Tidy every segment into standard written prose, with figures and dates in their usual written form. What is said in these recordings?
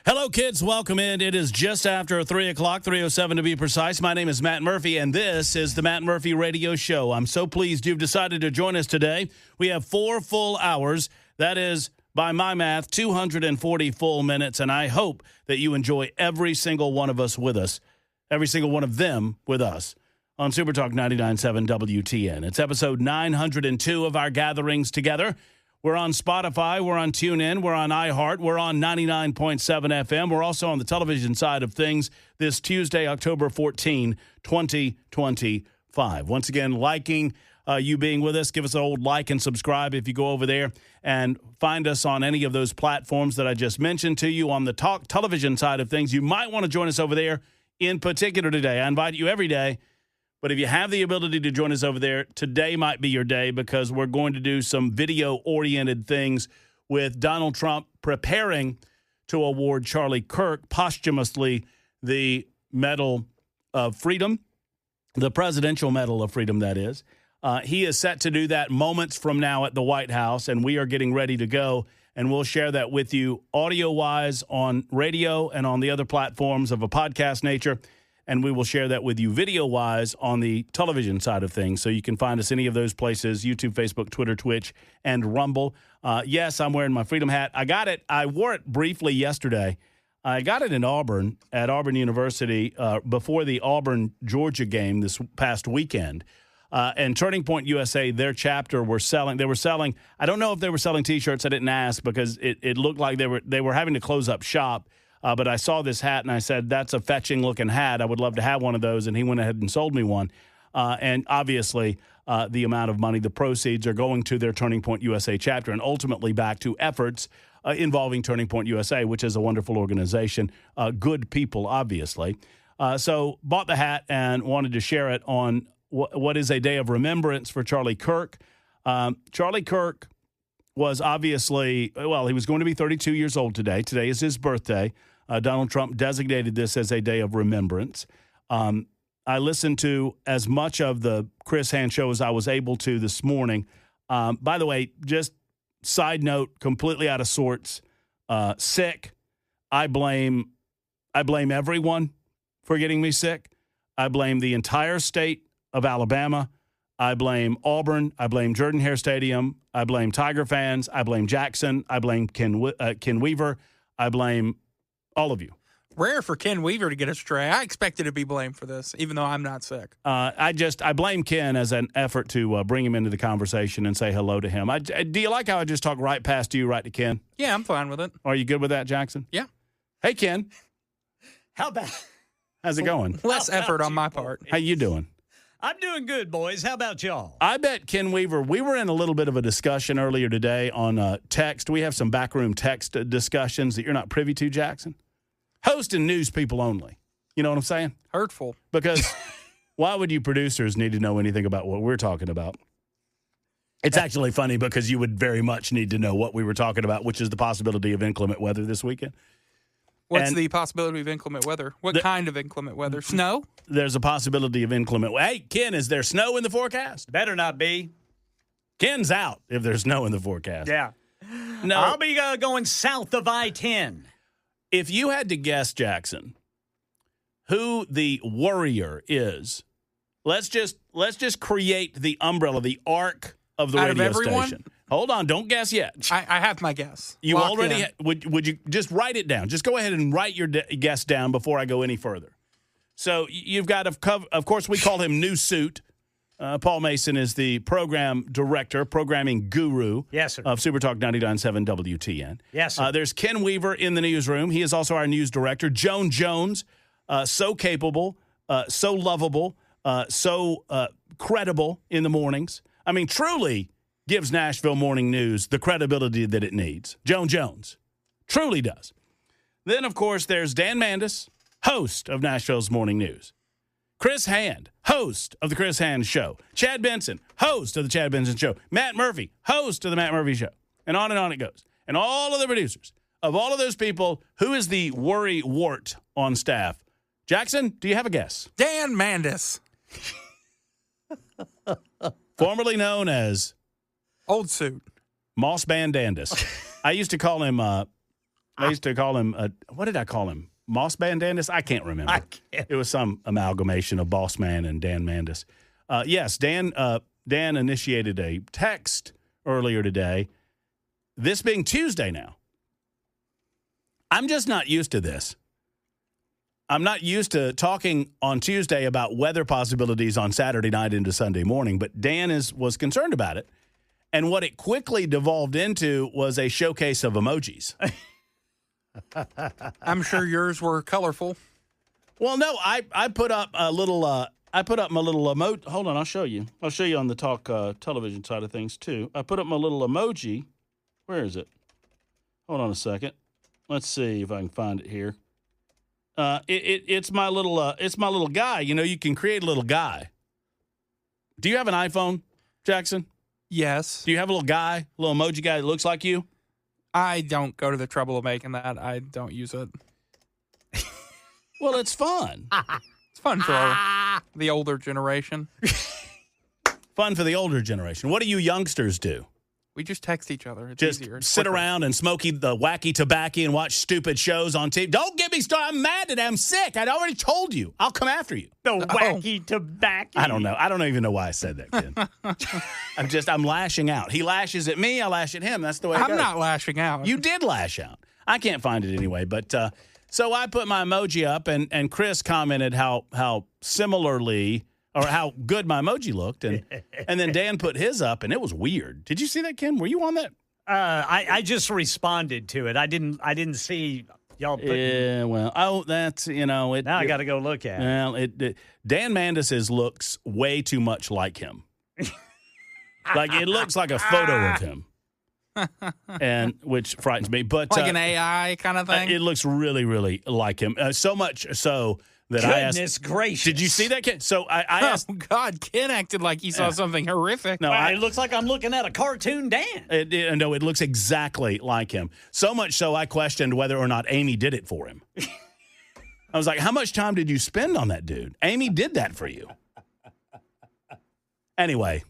Hello, kids. Welcome in. It is just after 3 o'clock, 3:07 to be precise. My name is Matt Murphy, and this is the Matt Murphy Radio Show. I'm so pleased you've decided to join us today. We have 4 full hours. That is, by my math, 240 full minutes, and I hope that you enjoy every single one of us with us, every single one of them with us on Super Talk 99.7 WTN. It's episode 902 of our gatherings together. We're on Spotify, we're on TuneIn, we're on iHeart, we're on 99.7 FM. We're also on the television side of things this Tuesday, October 14, 2025. Once again, liking you being with us. Give us an old like and subscribe if you go over there and find us on any of those platforms that I just mentioned to you. On the talk television side of things, you might want to join us over there in particular today. I invite you every day. But if you have the ability to join us over there, today might be your day because we're going to do some video-oriented things with Donald Trump preparing to award Charlie Kirk posthumously the Medal of Freedom, the Presidential Medal of Freedom, that is. He is set to do that moments from now at the White House, and we are getting ready to go, and we'll share that with you audio-wise on radio and on the other platforms of a podcast nature. And we will share that with you video-wise on the television side of things. So you can find us any of those places, YouTube, Facebook, Twitter, Twitch, and Rumble. Yes, I'm wearing my Freedom hat. I got it. I wore it briefly yesterday. I got it in Auburn, at Auburn University, before the Auburn-Georgia game this past weekend. And Turning Point USA, their chapter, were selling. I don't know if they were selling T-shirts. I didn't ask because it looked like they were having to close up shop. But I saw this hat, and I said, that's a fetching-looking hat. I would love to have one of those, and he went ahead and sold me one. And obviously, the amount of money, the proceeds are going to their Turning Point USA chapter and ultimately back to efforts involving Turning Point USA, which is a wonderful organization. Good people, obviously. So bought the hat and wanted to share it on what is a day of remembrance for Charlie Kirk. Charlie Kirk was obviously, well, he was going to be 32 years old today. Today is his birthday. Donald Trump designated this as a day of remembrance. I listened to as much of the Chris Hand show as I was able to this morning. By the way, just side note, completely out of sorts, sick. I blame everyone for getting me sick. I blame the entire state of Alabama. I blame Auburn. I blame Jordan-Hare Stadium. I blame Tiger fans. I blame Jackson. I blame Ken Weaver. I blame all of you. Rare for Ken Weaver to get us stray. I expected to be blamed for this, even though I'm not sick. I blame Ken as an effort to bring him into the conversation and say hello to him. Do you like how I just talk right past you, right to Ken? Yeah, I'm fine with it. Are you good with that, Jackson? Yeah. Hey, Ken. How's it going? Less effort on my part. How you doing? I'm doing good, boys. How about y'all? I bet Ken Weaver, we were in a little bit of a discussion earlier today on text. We have some backroom text discussions that you're not privy to, Jackson. Hosting news people only. You know what I'm saying? Hurtful. Because why would you producers need to know anything about what we're talking about? It's actually funny because you would very much need to know what we were talking about, which is the possibility of inclement weather this weekend. What's the possibility of inclement weather? What kind of inclement weather? Snow? There's a possibility of inclement weather. Hey, Ken, is there snow in the forecast? Better not be. Ken's out if there's snow in the forecast. Yeah. No. I'll be going south of I-10. If you had to guess, Jackson, who the worrier is, let's just create the umbrella, the arc of the radio station. Hold on, don't guess yet. I have my guess. You Locked already would you just write it down? Just go ahead and write your guess down before I go any further. So you've got of course we call him New Suit. Paul Mason is the program director, programming guru of Super Talk 99.7 WTN. Yes, sir. There's Ken Weaver in the newsroom. He is also our news director. Joan Jones, so capable, so lovable, so credible in the mornings. I mean, truly gives Nashville Morning News the credibility that it needs. Joan Jones truly does. Then, of course, there's Dan Mandis, host of Nashville's Morning News. Chris Hand, host of the Chris Hand Show. Chad Benson, host of the Chad Benson Show. Matt Murphy, host of the Matt Murphy Show. And on it goes. And all of the producers. Of all of those people, who is the worry wart on staff? Jackson, do you have a guess? Dan Mandis. Formerly known as Old Suit. Moss Bandandis. I used to call him I used to call him, what did I call him? Moss Bandandis? I can't remember. It was some amalgamation of Boss Man and Dan Mandis. Yes, Dan initiated a text earlier today. This being Tuesday now. I'm just not used to this. I'm not used to talking on Tuesday about weather possibilities on Saturday night into Sunday morning, but Dan was concerned about it. And what it quickly devolved into was a showcase of emojis. I'm sure yours were colorful. Well, no, I put up a little I put up my little emoji. Hold on, I'll show you. I'll show you on the talk television side of things too. I put up my little emoji. Where is it? Hold on a second. Let's see if I can find it here. It's my little guy. You know, you can create a little guy. Do you have an iPhone, Jackson? Yes. Do you have a little guy, a little emoji guy that looks like you? I don't go to the trouble of making that. I don't use it. Well, it's fun. It's fun for the older generation. Fun for the older generation. What do you youngsters do? We just text each other. It's just easier. It's sit quicker. around and smoke the wacky tobacco and watch stupid shows on TV. Don't get me started. I'm mad today. I'm sick. I'd already told you. I'll come after you. The wacky tobacco. I don't know. I don't even know why I said that, kid. I'm lashing out. He lashes at me. I lash at him. That's the way it goes. I'm not lashing out. You did lash out. I can't find it anyway. But so I put my emoji up, and Chris commented how similarly or how good my emoji looked, and then Dan put his up, and it was weird. Did you see that, Ken? Were you on that? I just responded to it. I didn't see y'all putting. Yeah, well, that's, Now I got to go look at it. Well, Dan Mandis's looks way too much like him. Like, it looks like a photo of him. And which frightens me. But like an AI kind of thing? It looks really, really like him. So much so that I asked. Goodness gracious. Did you see that, Ken? So I asked. Oh, God. Ken acted like he saw something horrific. No, it looks like I'm looking at a cartoon Dan. No, it looks exactly like him. So much so I questioned whether or not Amy did it for him. I was like, how much time did you spend on that dude? Amy did that for you. Anyway,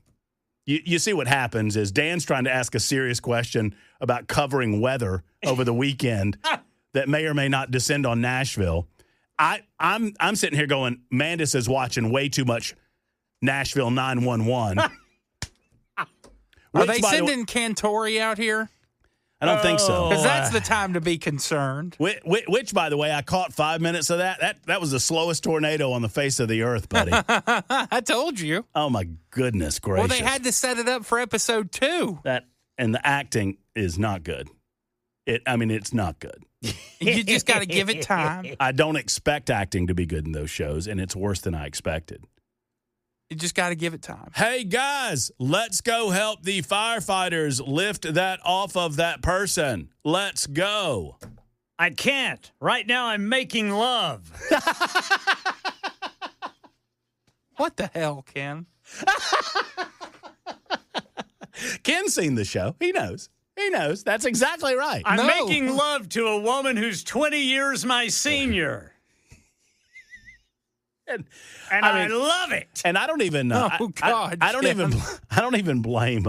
you see what happens is Dan's trying to ask a serious question about covering weather over the weekend that may or may not descend on Nashville. I'm sitting here going, Mandis is watching way too much Nashville 911. Are they sending Cantori out here? I don't think so. Because that's the time to be concerned. Which, by the way, I caught 5 minutes of that. That was the slowest tornado on the face of the earth, buddy. I told you. Oh, my goodness gracious. Well, they had to set it up for episode 2. And the acting is not good. It's not good. You just got to give it time. I don't expect acting to be good in those shows, and it's worse than I expected. You just got to give it time. Hey, guys, let's go help the firefighters lift that off of that person. Let's go. I can't. Right now I'm making love. What the hell, Ken? Ken's seen the show. He knows. He knows. That's exactly right. I'm making love to a woman who's 20 years my senior. And I love it. And I don't even. Oh God! I don't even. I don't even blame.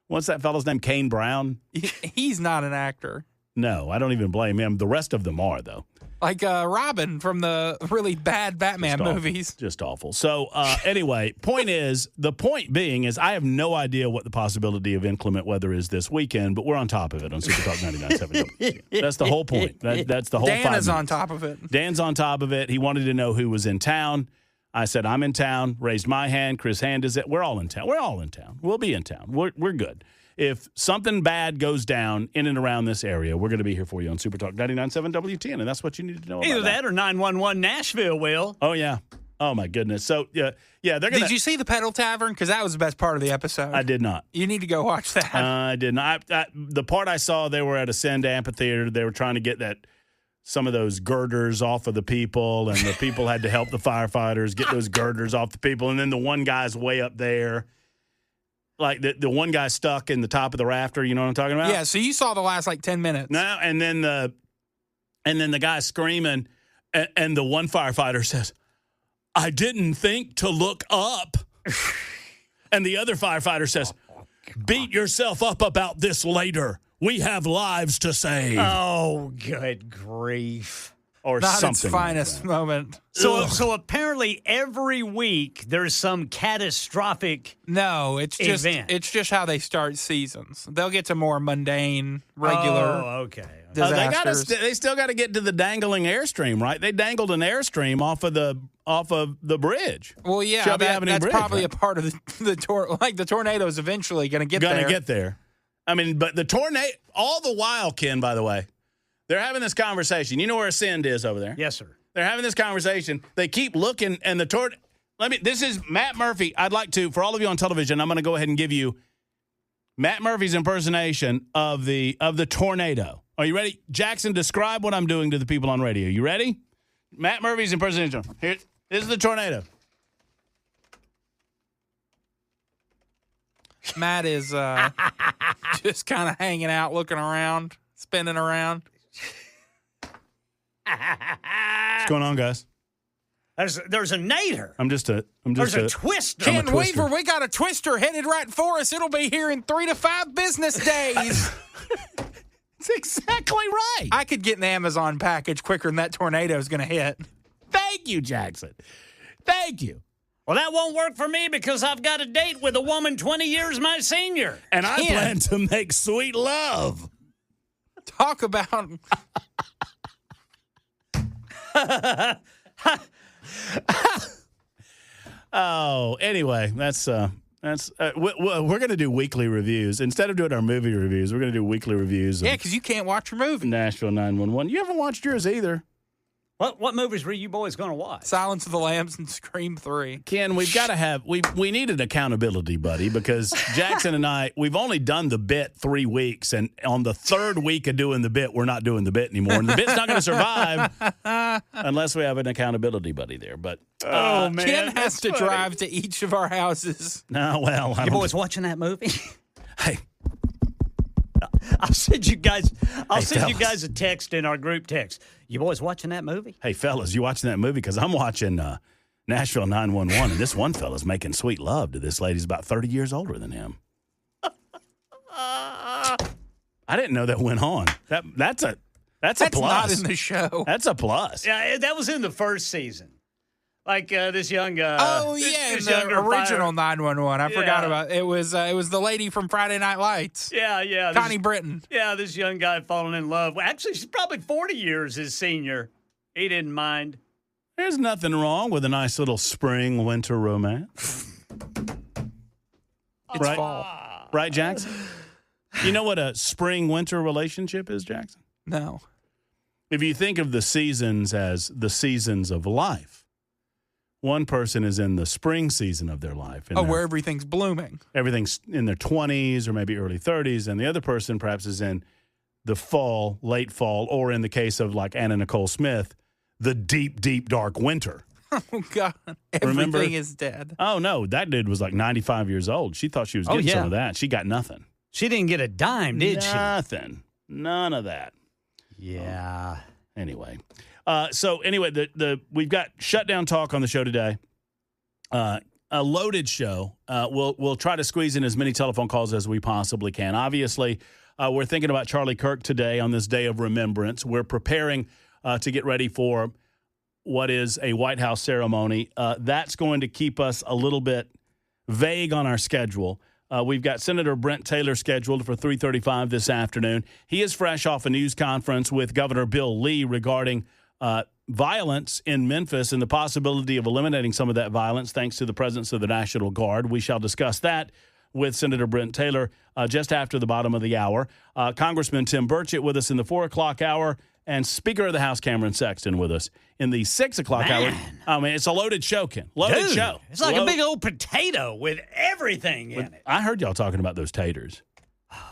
What's that fellow's name? Kane Brown. He's not an actor. No, I don't even blame him. The rest of them are, though. Like Robin from the really bad Batman movies. Just awful. So anyway, the point being is I have no idea what the possibility of inclement weather is this weekend, but we're on top of it on Super Talk 99.7. That's the whole point. That's the whole Dan 5 is minutes. on top of it. Dan's on top of it. He wanted to know who was in town. I said, I'm in town. Raised my hand. Chris hand is it. We're all in town. We're all in town. We'll be in town. We're good. If something bad goes down in and around this area, we're going to be here for you on Super Talk 99.7 WTN, and that's what you need to know about Either that or 911 Nashville will. Oh, yeah. Oh, my goodness. So, yeah, they're going to... Did you see the Pedal Tavern? Because that was the best part of the episode. I did not. You need to go watch that. I did not. The part I saw, they were at Ascend Amphitheater. They were trying to get some of those girders off of the people, and the people had to help the firefighters get those girders off the people, and then the one guy's way up there. Like the one guy stuck in the top of the rafter, you know what I'm talking about? Yeah, so you saw the last 10 minutes. No, and then the guy screaming, and the one firefighter says, "I didn't think to look up." And the other firefighter says, "Beat yourself up about this later. We have lives to save. Oh, good grief. Or Not something. its like finest that. moment. So apparently every week there's some catastrophic. No, it's just how they start seasons. They'll get to more mundane, regular Oh, okay. disasters. They still got to get to the dangling airstream, right? They dangled an airstream off of the bridge. Well, yeah, Shelby Avenue that's Bridge, probably right? a part of the tornado's eventually going to get there. Get there. I memean, but the tornado, all the while, Ken, by the way, they're having this conversation. You know where Ascend is over there? Yes, sir. They're having this conversation. They keep looking, and the tornado. This is Matt Murphy. I'd like to, for all of you on television, I'm going to go ahead and give you Matt Murphy's impersonation of the tornado. Are you ready? Jackson, describe what I'm doing to the people on radio. You ready? Matt Murphy's impersonation. Here, this is the tornado. Matt is just kind of hanging out, looking around, spinning around. What's going on, guys? There's a nader. There's a twister. Ken twister. Weaver, we got a twister headed right for us. It'll be here in 3 to 5 business days. That's exactly right. I could get an Amazon package quicker than that tornado is going to hit. Thank you, Jackson. Thank you. Well, that won't work for me because I've got a date with a woman 20 years my senior. And I Ken. plan to make sweet love. Talk about Oh, anyway, we're going to do weekly reviews. Instead of doing our movie reviews, we're going to do weekly reviews of because you can't watch your movie. Nashville 911. You haven't watched yours either. What movies were you boys going to watch? Silence of the Lambs and Scream 3. Ken, we've got to have we need an accountability buddy because Jackson and I, we've only done the bit 3 weeks, and on the third week of doing the bit, we're not doing the bit anymore. And the bit's not going to survive unless we have an accountability buddy there. But Oh, man. Ken has that's to funny. drive to each of our houses. No, well, I You don't- boys watching that movie? Hey, I'll send you guys. I'll Hey, send you fellas. guys a text in our group text. You boys watching that movie? hey, fellas, you watching that movie? Because I'm watching Nashville 911, and this one fella's making sweet love to this lady who's about 30 years older than him. I didn't know that went on. That's a That's plus. not in the show. That's a plus. Yeah, that was in the first season. Like this young. Oh this- yeah, this in the younger original fire- 911. I forgot Yeah. about it. Was the lady from Friday Night Lights, Yeah. Connie Britton. Yeah, this young guy falling in love. Well, actually, she's probably 40 years his senior. He didn't mind. There's nothing wrong with a nice little spring winter romance, It's Right. fall. right, Jackson? You know what a spring winter relationship is, Jackson? No, If you think of the seasons as the seasons of life, one person is in the spring season of their life. and where everything's blooming. everything's in their 20s or maybe early 30s, and the other person perhaps is in the fall, late fall, or in the case of like Anna Nicole Smith, the deep, deep, dark winter. Oh God, Remember? everything is dead. Oh, no, that dude was like 95 years old. She thought she was getting yeah. some of that. She got nothing. She didn't get a dime, did Nothing. None of that. she? Yeah. Anyway. So anyway, we've got shutdown talk on the show today. A loaded show. We'll try to squeeze in as many telephone calls as we possibly can. Obviously, we're thinking about Charlie Kirk today on this day of remembrance. We're preparing to get ready for what is a White House ceremony. That's going to keep us a little bit vague on our schedule. We've got Senator Brent Taylor scheduled for 3:35 this afternoon. He is fresh off a news conference with Governor Bill Lee regarding violence in Memphis and the possibility of eliminating some of that violence thanks to the presence of the National Guard. We shall discuss that with Senator Brent Taylor just after the bottom of the hour. Congressman Tim Burchett with us in the 4 o'clock hour, and Speaker of the House Cameron Sexton with us in the 6 o'clock hour. I mean, it's a loaded show, Ken. Loaded Dude, show. It's like a big old potato with everything in it. I heard y'all talking about those taters.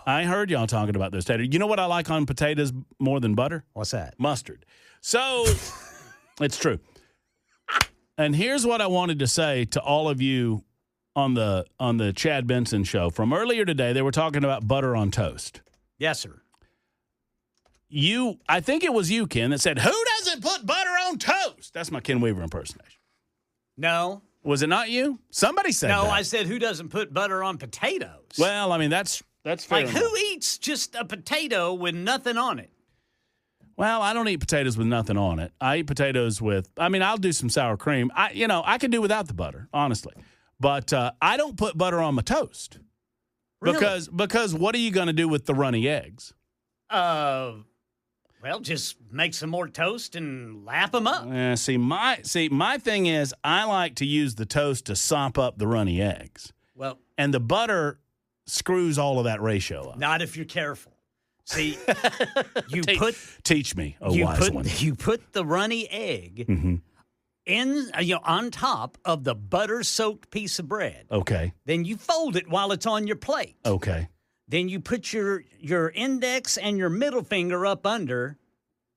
I heard y'all talking about those taters. You know what I like on potatoes more than butter? What's that? Mustard. So it's true. And here's what I wanted to say to all of you on the Chad Benson show. From earlier today, they were talking about butter on toast. Yes, sir. I think it was you, Ken, that said, "Who doesn't put butter on toast?" That's my Ken Weaver impersonation. No. Was it not you? Somebody said No, that. I said who doesn't put butter on potatoes? Well, I mean, that's That's fair Like, enough. who eats just a potato with nothing on it? Well, I don't eat potatoes with nothing on it. I eat potatoes with, I'll do some sour cream. I can do without the butter, honestly. But I don't put butter on my toast. Really? Because what are you going to do with the runny eggs? Well, just make some more toast and lap them up. My thing is I like to use the toast to sop up the runny eggs. Well, And the butter screws all of that ratio up. not if you're careful. See, Teach me, wise one. You put the runny egg in, on top of the butter-soaked piece of bread. Okay. Then you fold it while it's on your plate. Okay. Then you put your index and your middle finger up under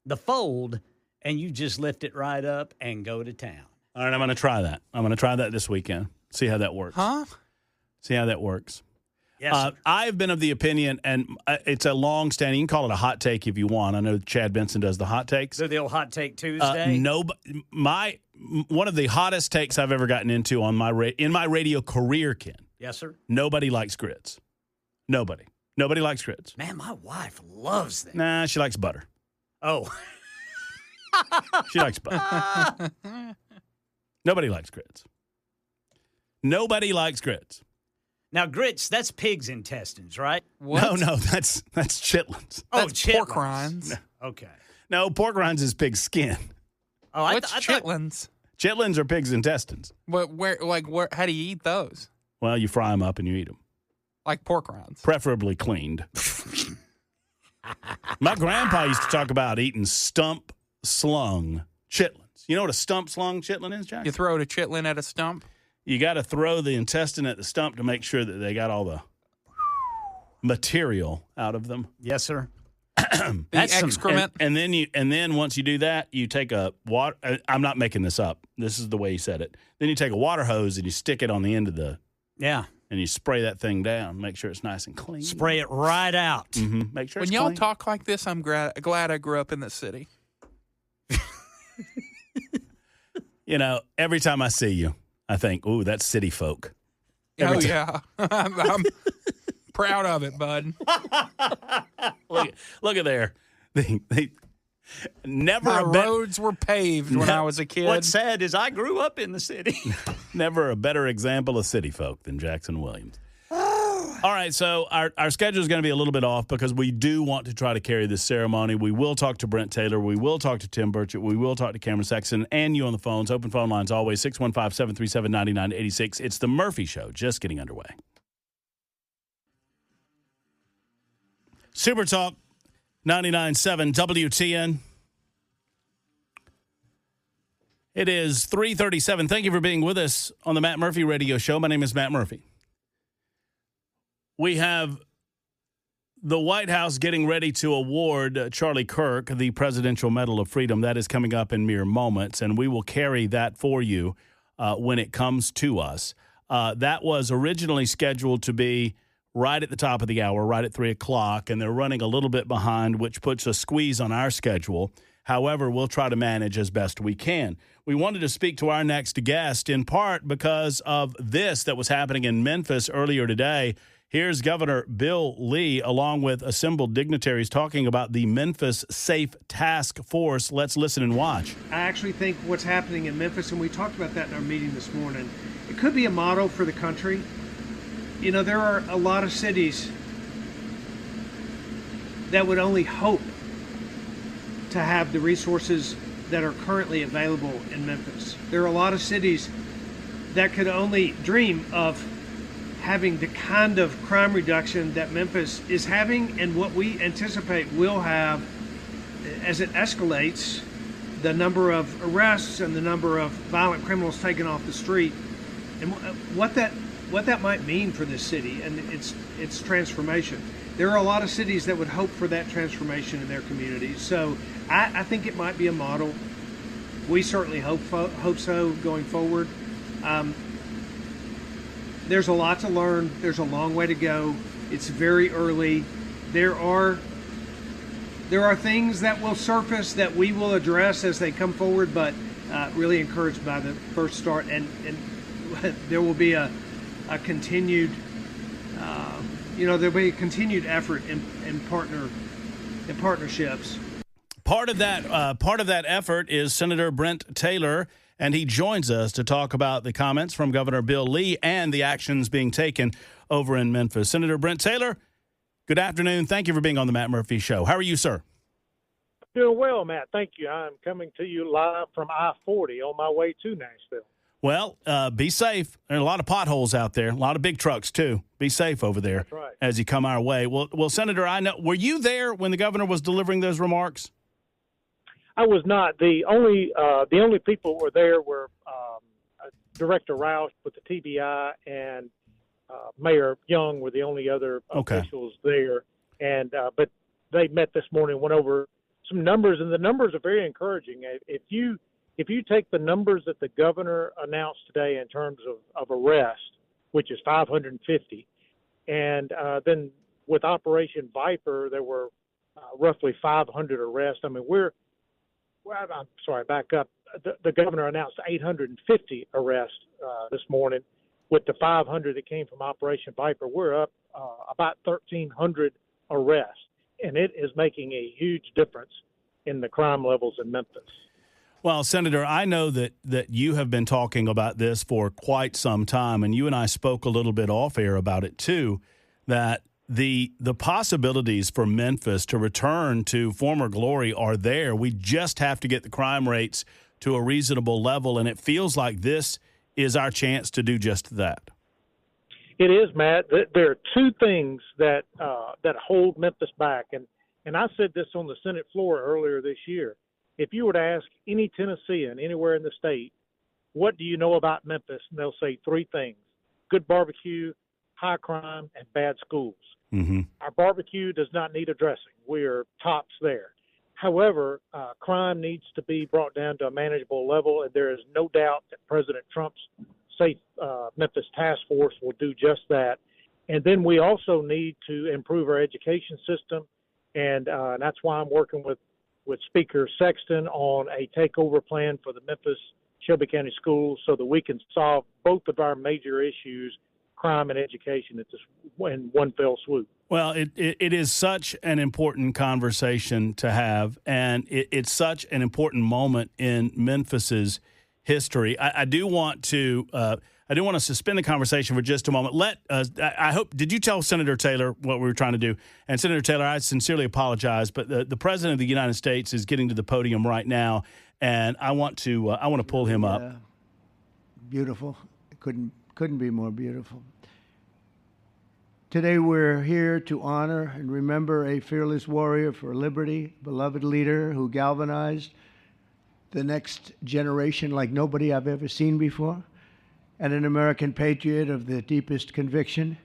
the fold, and you just lift it right up and go to town. All right, I'm going to try that. I'm going to try that this weekend. See how that works. Huh? See how that works. Yes, sir. I've been of the opinion, and it's a long-standing, you can call it a hot take if you want. I know Chad Benson does the hot takes. So the old Hot Take Tuesday? One of the hottest takes I've ever gotten into in my radio career, Ken. Yes, sir. Nobody likes grits. Nobody likes grits. Man, my wife loves them. Nah, she likes butter. Oh. She likes butter. Nobody likes grits. Nobody likes grits. Now, grits, that's pig's intestines, right? What? No, that's chitlins. That's chitlins. pork rinds. Okay. No, pork rinds is pig's skin. Oh, What's I thought chitlins? Chitlins are pig's intestines. But where? How do you eat those? Well, you fry them up and you eat them, Like pork rinds. preferably cleaned. My grandpa used to talk about eating stump slung chitlins. You know what a stump slung chitlin is, Jack? You throw a chitlin at a stump. You got to throw the intestine at the stump to make sure that they got all the material out of them. Yes, sir. The That's some- excrement. And then once you do that, you take a water. I'm not making this up. This is the way he said it. Then you take a water hose and you stick it on the end of Yeah. and you spray that thing down. Make sure it's nice and clean. Spray it right out. Mm-hmm. Make sure When it's y'all clean. talk like this, I'm glad I grew up in the city. Every time I see you, I think, ooh, that's city folk. Every Yeah. I'm proud of it, bud. Look at there. They never My a better, roads were paved when I was a kid. What's sad is I grew up in the city. never a better example of city folk than Jackson Williams. All right, so our schedule is going to be a little bit off because we do want to try to carry this ceremony. We will talk to Brent Taylor. We will talk to Tim Burchett. We will talk to Cameron Sexton and you on the phones. Open phone lines always, 615-737-9986. It's the Murphy Show, just getting underway. Super Talk 99.7 WTN. It is 3:37. Thank you for being with us on the Matt Murphy Radio Show. My name is Matt Murphy. We have the White House getting ready to award Charlie Kirk the Presidential Medal of Freedom. That is coming up in mere moments, and we will carry that for you when it comes to us. That was originally scheduled to be right at the top of the hour, right at 3 o'clock, and they're running a little bit behind, which puts a squeeze on our schedule. However, we'll try to manage as best we can. We wanted to speak to our next guest in part because of this that was happening in Memphis earlier today. Here's Governor Bill Lee, along with assembled dignitaries, talking about the Memphis Safe Task Force. Let's listen and watch. I actually think what's happening in Memphis, and we talked about that in our meeting this morning, it could be a model for the country. There are a lot of cities that would only hope to have the resources that are currently available in Memphis. There are a lot of cities that could only dream of having the kind of crime reduction that Memphis is having and what we anticipate will have as it escalates the number of arrests and the number of violent criminals taken off the street, and what that might mean for this city and its transformation. There are a lot of cities that would hope for that transformation in their communities. So I think it might be a model. We certainly hope so going forward. There's a lot to learn. There's a long way to go. It's very early. There are things that will surface that we will address as they come forward, but really encouraged by the first start. And there will be a continued there'll be a continued effort in partnerships. Part of that effort is Senator Brent Taylor, and he joins us to talk about the comments from Governor Bill Lee and the actions being taken over in Memphis. Senator Brent Taylor, good afternoon. Thank you for being on the Matt Murphy Show. How are you, sir? Doing well, Matt. Thank you. I'm coming to you live from I-40 on my way to Nashville. Well, be safe. There are a lot of potholes out there, a lot of big trucks, too. Be safe over there. That's right. As you come our way. Well, Senator, I know. Were you there when the governor was delivering those remarks? I was not. The only people who were there were Director Roush with the TBI and Mayor Young were the only other officials there. And but they met this morning, went over some numbers, and the numbers are very encouraging. If you take the numbers that the governor announced today in terms of arrest, which is 550, and then with Operation Viper, there were roughly 500 arrests. I mean, I'm sorry, back up. The governor announced 850 arrests this morning. With the 500 that came from Operation Viper, we're up about 1,300 arrests, and it is making a huge difference in the crime levels in Memphis. Well, Senator, I know that you have been talking about this for quite some time, and you and I spoke a little bit off air about it too, that the possibilities for Memphis to return to former glory are there. We just have to get the crime rates to a reasonable level, and it feels like this is our chance to do just that. It is, Matt. There are two things that hold Memphis back, and I said this on the Senate floor earlier this year. If you were to ask any Tennessean anywhere in the state, what do you know about Memphis? And they'll say three things: good barbecue, high crime, and bad schools. Mm-hmm. Our barbecue does not need addressing. We are tops there. However, crime needs to be brought down to a manageable level, and there is no doubt that President Trump's Safe Memphis Task Force will do just that. And then we also need to improve our education system, and that's why I'm working with Speaker Sexton on a takeover plan for the Memphis Shelby County schools so that we can solve both of our major issues, crime and education, in one fell swoop. Well, it is such an important conversation to have, and it's such an important moment in Memphis's history. I do want to suspend the conversation for just a moment. I hope. Did you tell Senator Taylor what we were trying to do? And Senator Taylor, I sincerely apologize, but the President of the United States is getting to the podium right now, and I want to pull him up. Beautiful. It couldn't be more beautiful. Today we're here to honor and remember a fearless warrior for liberty, beloved leader who galvanized the next generation like nobody I've ever seen before, and an American patriot of the deepest conviction,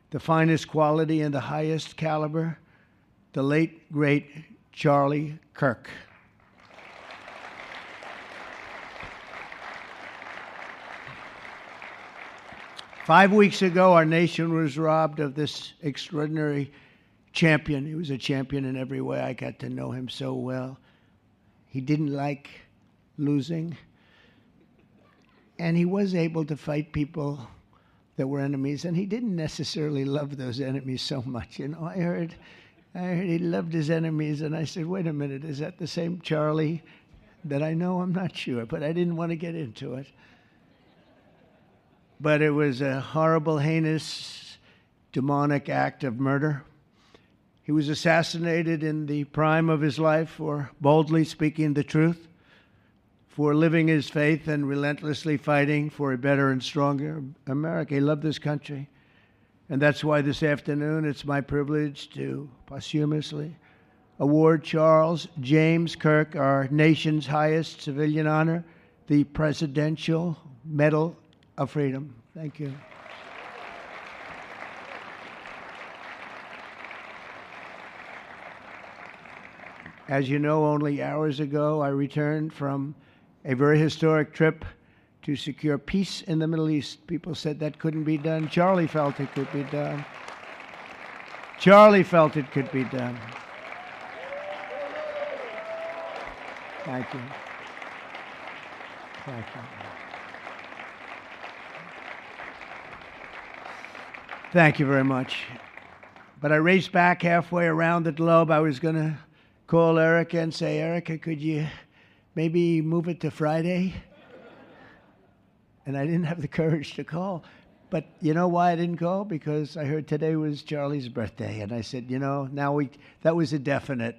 the finest quality and the highest caliber, the late, great Charlie Kirk. Five weeks ago, our nation was robbed of this extraordinary champion. He was a champion in every way. I got to know him so well. He didn't like losing, and he was able to fight people that were enemies, and he didn't necessarily love those enemies so much. You know, I heard he loved his enemies, and I said, wait a minute, is that the same Charlie that I know? I'm not sure, but I didn't want to get into it. But it was a horrible, heinous, demonic act of murder. He was assassinated in the prime of his life for boldly speaking the truth, for living his faith and relentlessly fighting for a better and stronger America. He loved this country. And that's why this afternoon it's my privilege to posthumously award Charles James Kirk, our nation's highest civilian honor, the Presidential Medal of Freedom. Thank you. As you know, only hours ago, I returned from a very historic trip to secure peace in the Middle East. People said that couldn't be done. Charlie felt it could be done. Charlie felt it could be done. Thank you. Thank you. Thank you very much. But I raced back halfway around the globe. I was going to call Erica and say, Erica, could you maybe move it to Friday? And I didn't have the courage to call. But you know why I didn't call? Because I heard today was Charlie's birthday. And I said, that was a definite.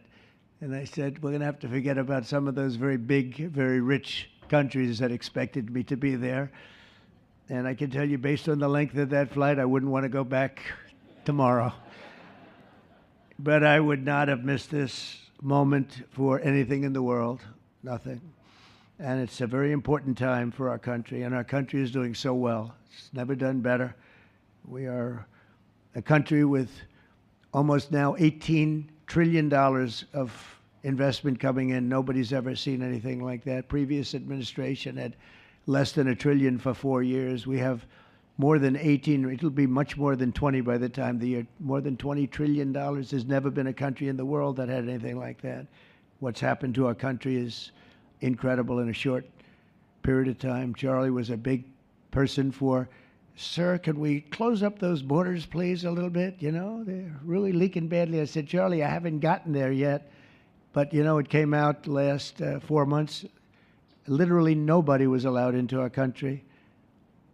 And I said, we're going to have to forget about some of those very big, very rich countries that expected me to be there. And I can tell you, based on the length of that flight, I wouldn't want to go back tomorrow. But I would not have missed this moment for anything in the world, nothing. And it's a very important time for our country, and our country is doing so well. It's never done better. We are a country with almost now $18 trillion of investment coming in. Nobody's ever seen anything like that. Previous administration had less than $1 trillion for 4 years. We have more than 18, it'll be much more than 20 by the time the year, more than $20 trillion. There's never been a country in the world that had anything like that. What's happened to our country is incredible in a short period of time. Charlie was a big person for, sir, can we close up those borders, please, a little bit? They're really leaking badly. I said, Charlie, I haven't gotten there yet. But, it came out the last 4 months. Literally nobody was allowed into our country.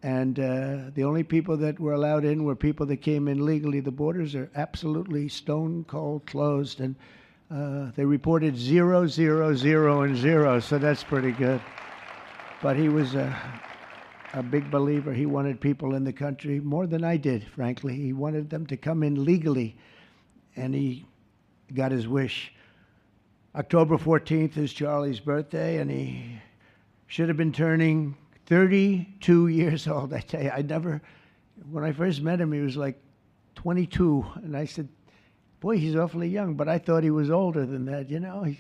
And the only people that were allowed in were people that came in legally. The borders are absolutely stone cold closed. And they reported 0, 0, 0, and 0. So that's pretty good. But he was a big believer. He wanted people in the country more than I did, frankly. He wanted them to come in legally. And he got his wish. October 14th is Charlie's birthday, and he should have been turning 32 years old. I tell you, when I first met him, he was like 22. And I said, boy, he's awfully young. But I thought he was older than that, He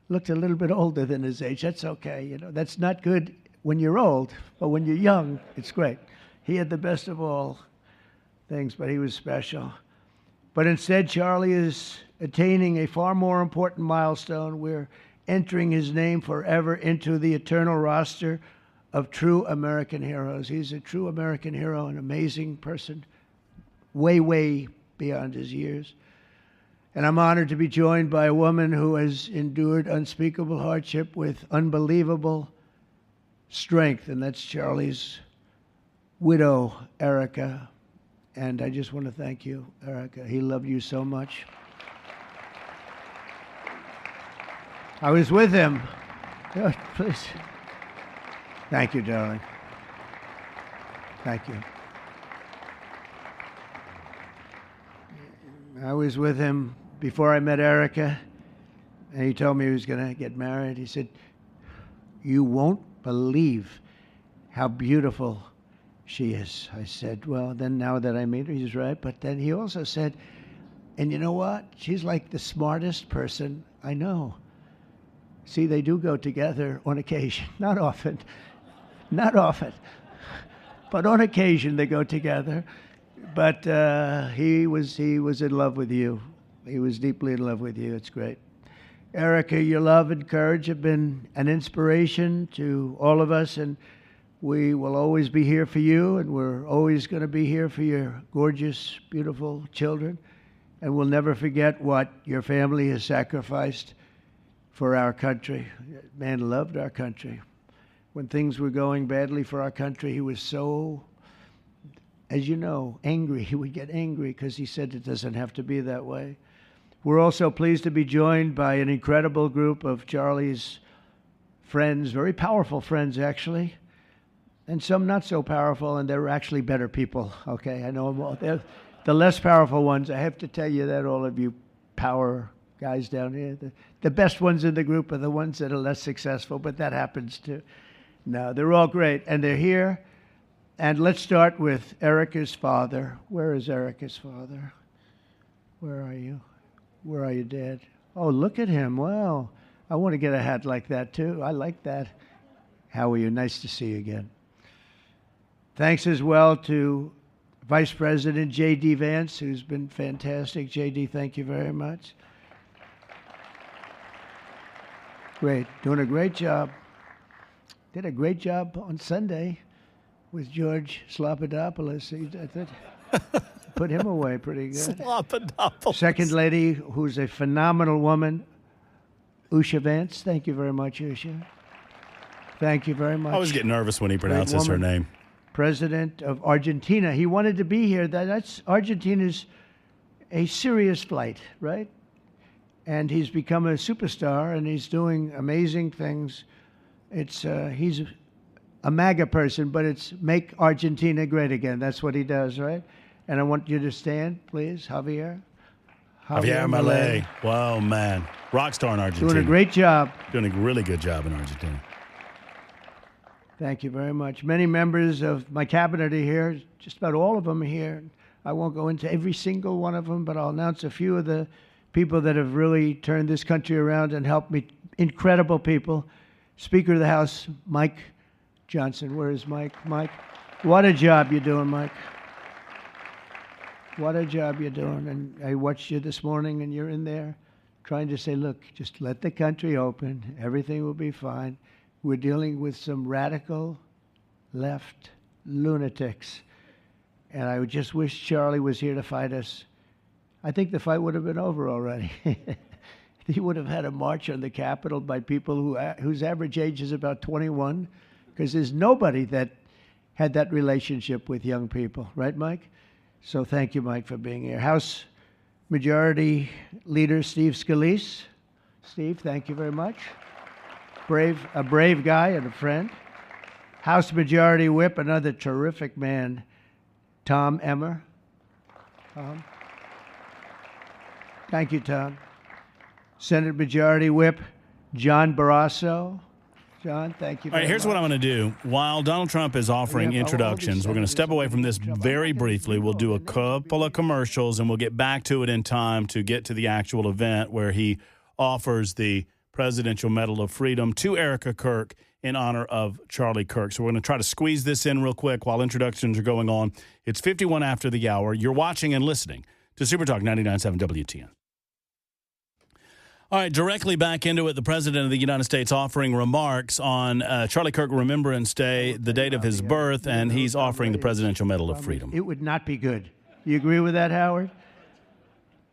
looked a little bit older than his age. That's okay, That's not good when you're old, but when you're young, it's great. He had the best of all things, but he was special. But instead, Charlie is attaining a far more important milestone. We're entering his name forever into the eternal roster of true American heroes. He's a true American hero, an amazing person, way, way beyond his years. And I'm honored to be joined by a woman who has endured unspeakable hardship with unbelievable strength, and that's Charlie's widow, Erica. And I just want to thank you, Erica. He loved you so much. I was with him. Oh, please. Thank you, darling. Thank you. I was with him before I met Erica, and he told me he was going to get married. He said, you won't believe how beautiful she is. I said, well, then now that I meet her, he's right. But then he also said, and you know what? She's like the smartest person I know. See, they do go together on occasion. Not often. Not often. But on occasion they go together. But he was in love with you. He was deeply in love with you. It's great. Erica, your love and courage have been an inspiration to all of us, and we will always be here for you, and we're always going to be here for your gorgeous, beautiful children. And we'll never forget what your family has sacrificed for our country. Man loved our country. When things were going badly for our country, he was so, as you know, angry. He would get angry because he said it doesn't have to be that way. We're also pleased to be joined by an incredible group of Charlie's friends, very powerful friends, actually, and some not so powerful, and they're actually better people, okay? I know them all. They're the less powerful ones. I have to tell you that, all of you power guys down here. The best ones in the group are the ones that are less successful, but that happens too. No, they're all great, and they're here. And let's start with Erica's father. Where is Erica's father? Where are you? Where are you, Dad? Oh, look at him. Wow. I want to get a hat like that, too. I like that. How are you? Nice to see you again. Thanks as well to Vice President J.D. Vance, who's been fantastic. J.D., thank you very much. Great. Doing a great job. Did a great job on Sunday with George Slopadopoulos. put him away pretty good. Slop-a-dopolis. Second lady, who's a phenomenal woman, Usha Vance. Thank you very much, Usha. Thank you very much. I always get nervous when he pronounces her name. President of Argentina. He wanted to be here. That's Argentina's a serious flight, right? And he's become a superstar, and he's doing amazing things. He's a MAGA person, but it's make Argentina great again. That's what he does, right? And I want you to stand, please, Javier. Javier Milei. Wow, man. Rock star in Argentina. Doing a great job. Doing a really good job in Argentina. Thank you very much. Many members of my cabinet are here. Just about all of them are here. I won't go into every single one of them, but I'll announce a few of the people that have really turned this country around and helped me. Incredible people. Speaker of the House, Mike Johnson. Where is Mike? Mike, what a job you're doing, Mike. What a job you're doing. And I watched you this morning, and you're in there trying to say, look, just let the country open. Everything will be fine. We're dealing with some radical left lunatics. And I just wish Charlie was here to fight us. I think the fight would have been over already. He would have had a march on the Capitol by people whose average age is about 21, because there's nobody that had that relationship with young people. Right, Mike? So thank you, Mike, for being here. House Majority Leader Steve Scalise. Steve, thank you very much. A brave guy and a friend. House Majority Whip, another terrific man, Tom Emmer. Tom. Thank you, Tom. Senate Majority Whip, John Barrasso. John, thank you very much. All right, here's what I'm going to do. While Donald Trump is offering introductions, we're going to step away from this very briefly. We'll do a couple of commercials, and we'll get back to it in time to get to the actual event where he offers the Presidential Medal of Freedom to Erica Kirk in honor of Charlie Kirk. So we're going to try to squeeze this in real quick while introductions are going on. It's 51 after the hour. You're watching and listening to Super Talk 99.7 WTN. All right, directly back into it, the President of the United States offering remarks on Charlie Kirk Remembrance Day, the date of his birth, and he's offering the Presidential Medal of Freedom. It would not be good. You agree with that, Howard?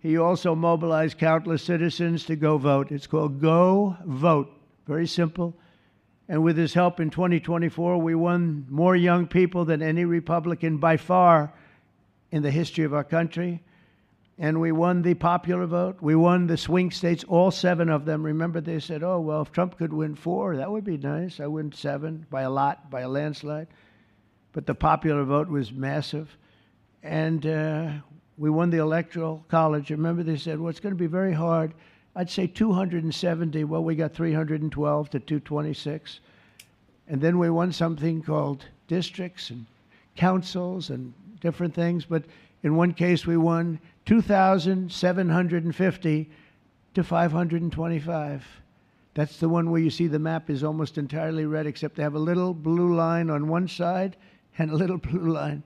He also mobilized countless citizens to go vote. It's called Go Vote. Very simple. And with his help in 2024, we won more young people than any Republican by far in the history of our country. And we won the popular vote. We won the swing states, all 7 of them. Remember, they said, oh, well, if Trump could win 4, that would be nice. I win 7 by a lot, by a landslide. But the popular vote was massive. And we won the Electoral College. Remember, they said, well, it's going to be very hard. I'd say 270. Well, we got 312 to 226. And then we won something called districts and councils and different things. But in one case, we won 2,750 to 525. That's the one where you see the map is almost entirely red, except they have a little blue line on one side and a little blue line,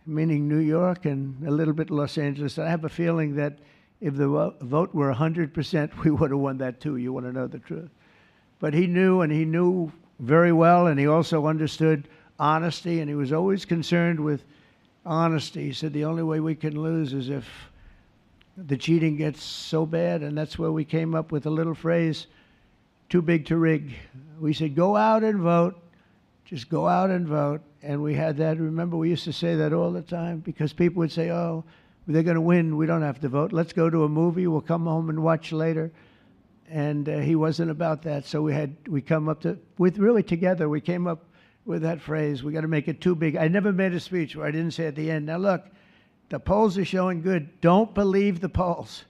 meaning New York and a little bit Los Angeles. I have a feeling that if the vote were 100%, we would have won that too. You want to know the truth. But he knew, and he knew very well, and he also understood honesty, and he was always concerned with honesty. He said the only way we can lose is if the cheating gets so bad, and that's where we came up with a little phrase, too big to rig. We said, go out and vote. Just go out and vote. And we had that. Remember, we used to say that all the time because people would say, oh, they're going to win. We don't have to vote. Let's go to a movie. We'll come home and watch later. And he wasn't about that. So we come up together, we came up with that phrase, we got to make it too big. I never made a speech where I didn't say at the end, now look, the polls are showing good. Don't believe the polls.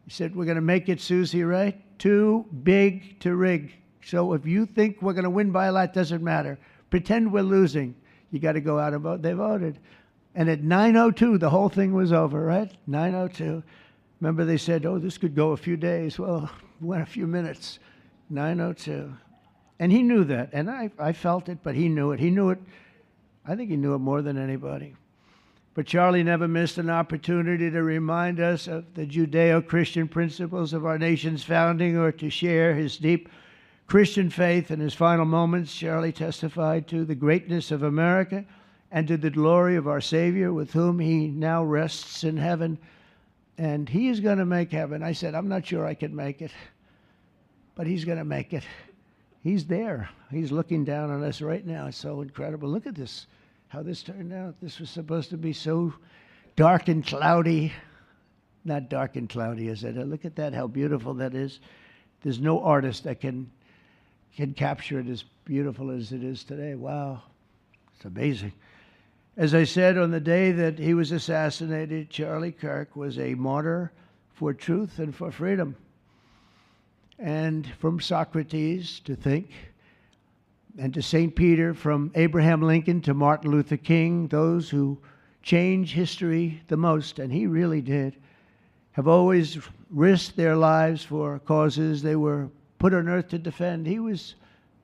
He said, we're going to make it, Susie, right? Too big to rig. So if you think we're going to win by a lot, doesn't matter. Pretend we're losing. You got to go out and vote. They voted. And at 9:02, the whole thing was over, right? 9:02. Remember they said, oh, this could go a few days. Well, it went a few minutes. 9:02. And he knew that, and I felt it, but he knew it. He knew it. I think he knew it more than anybody. But Charlie never missed an opportunity to remind us of the Judeo-Christian principles of our nation's founding or to share his deep Christian faith. In his final moments, Charlie testified to the greatness of America and to the glory of our Savior, with whom he now rests in heaven. And he is going to make heaven. I said, I'm not sure I can make it, but he's going to make it. He's there. He's looking down on us right now. It's so incredible. Look at this, how this turned out. This was supposed to be so dark and cloudy. Not dark and cloudy, is it? Look at that, how beautiful that is. There's no artist that can capture it as beautiful as it is today. Wow, it's amazing. As I said, on the day that he was assassinated, Charlie Kirk was a martyr for truth and for freedom. And from Socrates to think, and to St. Peter, from Abraham Lincoln to Martin Luther King, those who change history the most, and he really did, have always risked their lives for causes they were put on earth to defend. He was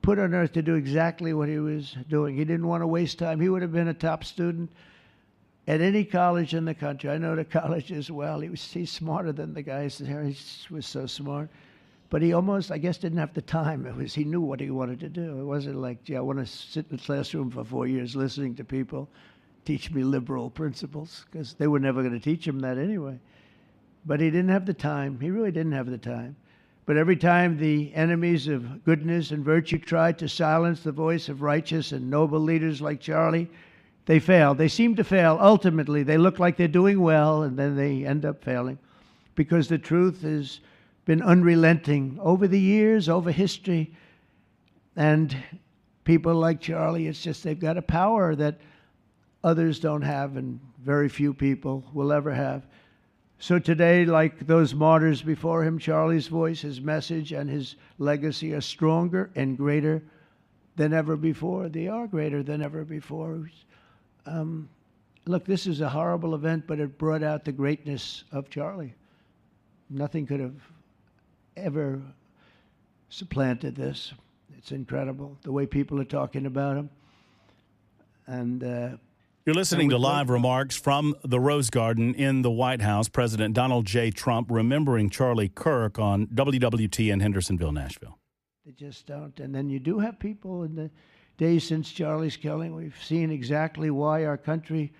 put on earth to do exactly what he was doing. He didn't want to waste time. He would have been a top student at any college in the country. I know the colleges well. He's smarter than the guys there. He was so smart. But he almost, I guess, didn't have the time. He knew what he wanted to do. It wasn't like, gee, I want to sit in the classroom for 4 years listening to people teach me liberal principles, because they were never going to teach him that anyway. But he didn't have the time. He really didn't have the time. But every time the enemies of goodness and virtue tried to silence the voice of righteous and noble leaders like Charlie, they failed. They seem to fail. Ultimately, they look like they're doing well, and then they end up failing, because the truth has been unrelenting over the years, over history. And people like Charlie, it's just they've got a power that others don't have, and very few people will ever have. So today, like those martyrs before him, Charlie's voice, his message, and his legacy are stronger and greater than ever before. They are greater than ever before. Look, this is a horrible event, but it brought out the greatness of Charlie. Nothing could have ever supplanted this. It's incredible, the way people are talking about him. And you're listening to live remarks from the Rose Garden in the White House. President Donald J. Trump remembering Charlie Kirk on WWT in Hendersonville, Nashville. They just don't. And then you do have people in the days since Charlie's killing. We've seen exactly why our country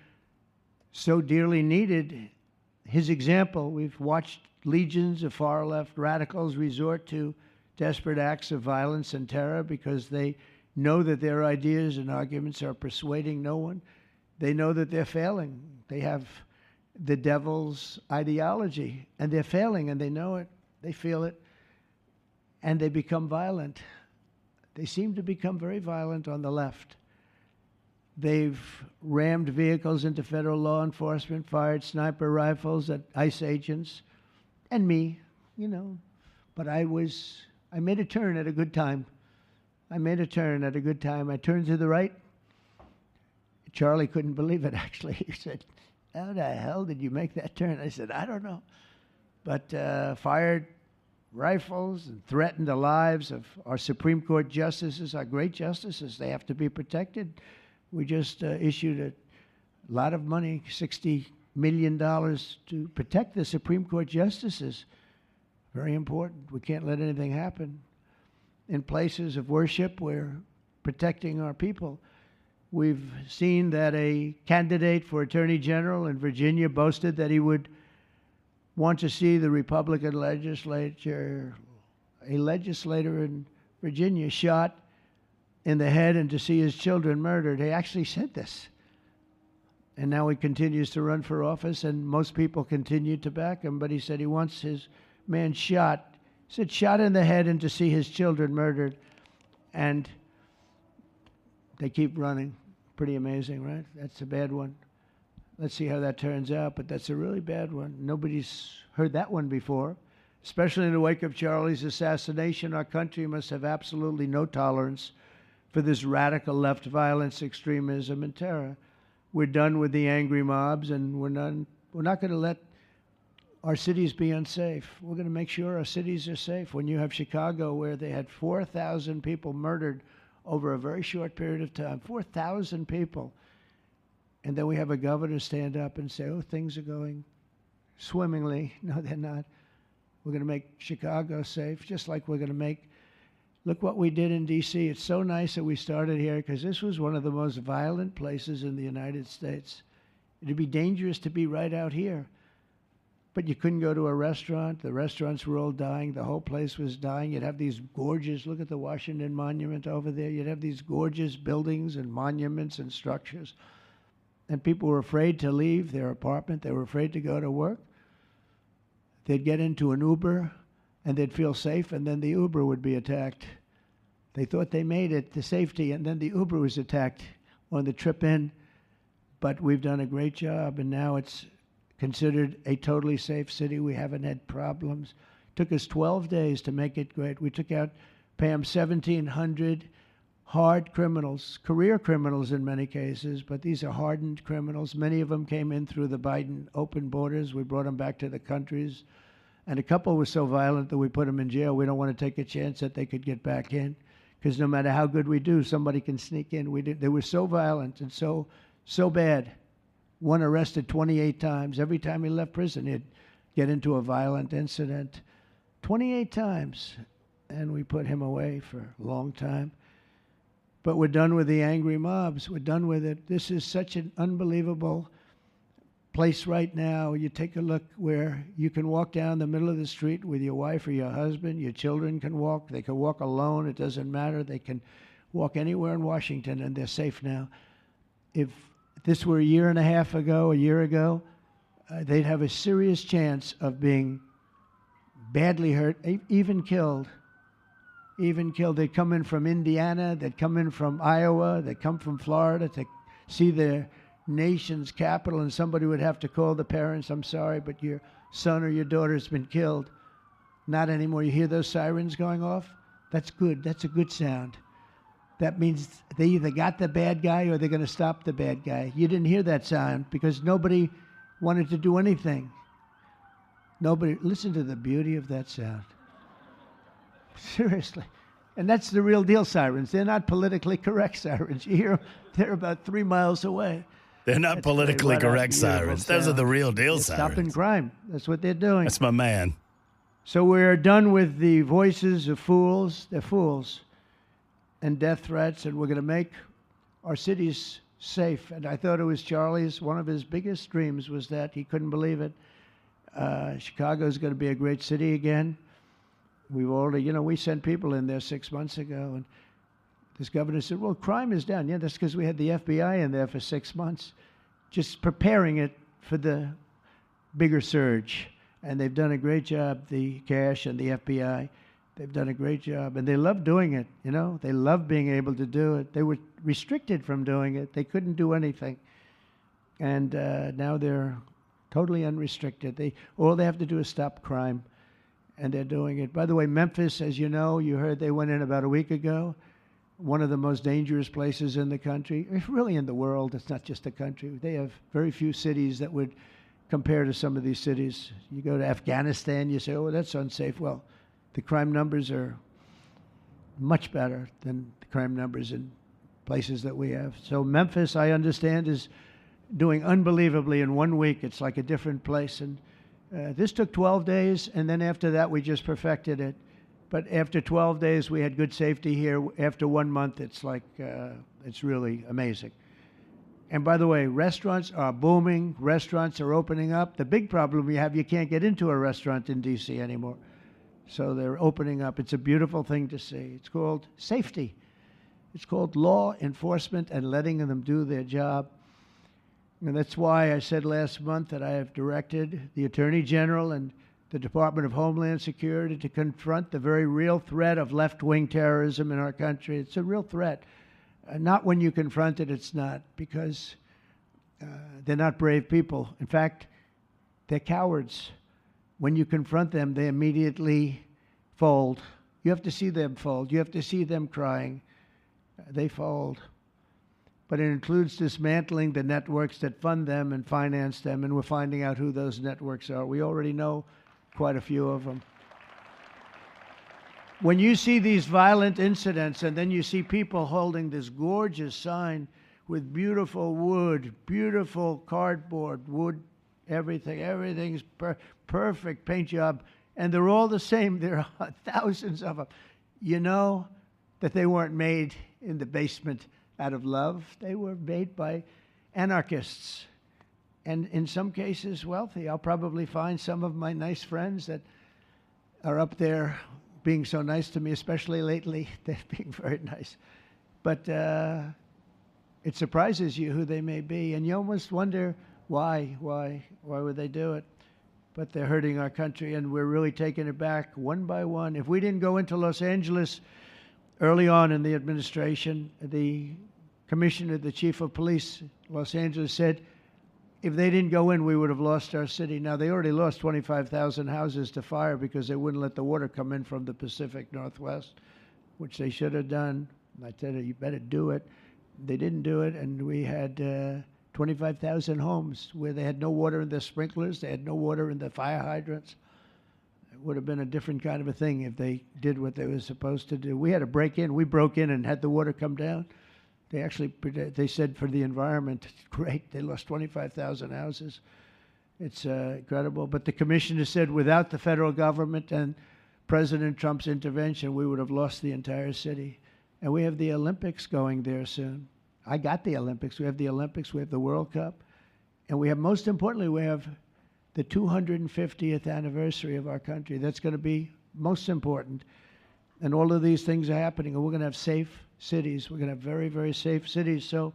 so dearly needed his example. We've watched legions of far-left radicals resort to desperate acts of violence and terror because they know that their ideas and arguments are persuading no one. They know that they're failing. They have the devil's ideology, and they're failing, and they know it. They feel it, and they become violent. They seem to become very violent on the left. They've rammed vehicles into federal law enforcement, fired sniper rifles at ICE agents, and me, But I made a turn at a good time. I turned to the right. Charlie couldn't believe it, actually. He said, how the hell did you make that turn? I said, I don't know. But fired rifles and threatened the lives of our Supreme Court justices, our great justices. They have to be protected. We just issued a lot of money, $60 million, to protect the Supreme Court justices. Very important. We can't let anything happen. In places of worship, we're protecting our people. We've seen that a candidate for Attorney General in Virginia boasted that he would want to see the Republican legislature, a legislator in Virginia, shot in the head and to see his children murdered. He actually said this. And now he continues to run for office, and most people continue to back him, but he said he wants his man shot. He said shot in the head and to see his children murdered. And they keep running. Pretty amazing, right? That's a bad one. Let's see how that turns out, but that's a really bad one. Nobody's heard that one before. Especially in the wake of Charlie's assassination, our country must have absolutely no tolerance for this radical left violence, extremism, and terror. We're done with the angry mobs, and we're not going to let our cities be unsafe. We're going to make sure our cities are safe. When you have Chicago, where they had 4,000 people murdered over a very short period of time, 4,000 people. And then we have a governor stand up and say, things are going swimmingly. No, they're not. We're going to make Chicago safe, just like we're going to make Look what we did in D.C. It's so nice that we started here because this was one of the most violent places in the United States. It'd be dangerous to be right out here. But you couldn't go to a restaurant. The restaurants were all dying. The whole place was dying. You'd have these gorgeous, look at the Washington Monument over there. You'd have these gorgeous buildings and monuments and structures. And people were afraid to leave their apartment. They were afraid to go to work. They'd get into an Uber and they'd feel safe, and then the Uber would be attacked. They thought they made it to safety, and then the Uber was attacked on the trip in. But we've done a great job, and now it's considered a totally safe city. We haven't had problems. It took us 12 days to make it great. We took out, Pam, 1,700 hard criminals, career criminals in many cases, but these are hardened criminals. Many of them came in through the Biden open borders. We brought them back to the countries. And a couple were so violent that we put them in jail. We don't want to take a chance that they could get back in, because no matter how good we do, somebody can sneak in. They were so violent and so bad. One arrested 28 times. Every time he left prison, he'd get into a violent incident. 28 times. And we put him away for a long time. But we're done with the angry mobs. We're done with it. This is such an unbelievable place right now. You take a look where you can walk down the middle of the street with your wife or your husband. Your children can walk. They can walk alone. It doesn't matter. They can walk anywhere in Washington, and they're safe now. If this were a year ago, they'd have a serious chance of being badly hurt, even killed. They'd come in from Indiana. They'd come in from Iowa. They'd come from Florida to see their nation's capital, and somebody would have to call the parents, I'm sorry, but your son or your daughter's been killed. Not anymore. You hear those sirens going off? That's good. That's a good sound. That means they either got the bad guy or they're going to stop the bad guy. You didn't hear that sound because nobody wanted to do anything. Nobody. Listen to the beauty of that sound. Seriously. And that's the real deal sirens. They're not politically correct sirens. You hear them, they're about 3 miles away. They're not politically correct sirens. Those are the real deal sirens. Stopping crime. That's what they're doing. That's my man. So we're done with the voices of fools. They're fools. And death threats. And we're going to make our cities safe. And I thought it was Charlie's, one of his biggest dreams was that. He couldn't believe it. Chicago's going to be a great city again. We've already, we sent people in there 6 months ago, and this governor said, well, crime is down. Yeah, that's because we had the FBI in there for 6 months, just preparing it for the bigger surge. And they've done a great job, the cash and the FBI. They've done a great job, and they love doing it, They love being able to do it. They were restricted from doing it. They couldn't do anything. And now they're totally unrestricted. All they have to do is stop crime. And they're doing it. By the way, Memphis, as you know, you heard they went in about a week ago. One of the most dangerous places in the country, really in the world. It's not just the country. They have very few cities that would compare to some of these cities. You go to Afghanistan, you say, oh, that's unsafe. Well, the crime numbers are much better than the crime numbers in places that we have. So Memphis, I understand, is doing unbelievably in 1 week. It's like a different place. And this took 12 days, and then after that, we just perfected it. But after 12 days, we had good safety here. After 1 month, it's like, it's really amazing. And by the way, restaurants are booming. Restaurants are opening up. The big problem we have, you can't get into a restaurant in D.C. anymore. So they're opening up. It's a beautiful thing to see. It's called safety. It's called law enforcement and letting them do their job. And that's why I said last month that I have directed the Attorney General and the Department of Homeland Security to confront the very real threat of left-wing terrorism in our country. It's a real threat. Not when you confront it, it's not, because they're not brave people. In fact, they're cowards. When you confront them, they immediately fold. You have to see them fold. You have to see them crying. They fold. But it includes dismantling the networks that fund them and finance them, and we're finding out who those networks are. We already know quite a few of them. When you see these violent incidents, and then you see people holding this gorgeous sign with beautiful wood, beautiful cardboard, wood, everything's perfect paint job, and they're all the same. There are thousands of them. you know that they weren't made in the basement out of love. They were made by anarchists, and in some cases wealthy. I'll probably find some of my nice friends that are up there being so nice to me, especially lately. They're being very nice. But it surprises you who they may be, and you almost wonder why would they do it? But they're hurting our country, and we're really taking it back one by one. If we didn't go into Los Angeles early on in the administration, the commissioner, the chief of police, Los Angeles, said if they didn't go in, we would have lost our city. Now, they already lost 25,000 houses to fire because they wouldn't let the water come in from the Pacific Northwest, which they should have done. I said, you better do it. They didn't do it, and we had 25,000 homes where they had no water in their sprinklers, they had no water in the fire hydrants. It would have been a different kind of a thing if they did what they were supposed to do. We had to break in. We broke in and had the water come down. They said for the environment, great, they lost 25,000 houses. It's incredible. But the commissioner said without the federal government and President Trump's intervention, we would have lost the entire city. And we have the Olympics going there soon. I got the Olympics. We have the Olympics. We have the World Cup. And we have, most importantly, we have the 250th anniversary of our country. That's going to be most important. And all of these things are happening. And we're going to have safe cities. We're going to have very, very safe cities. So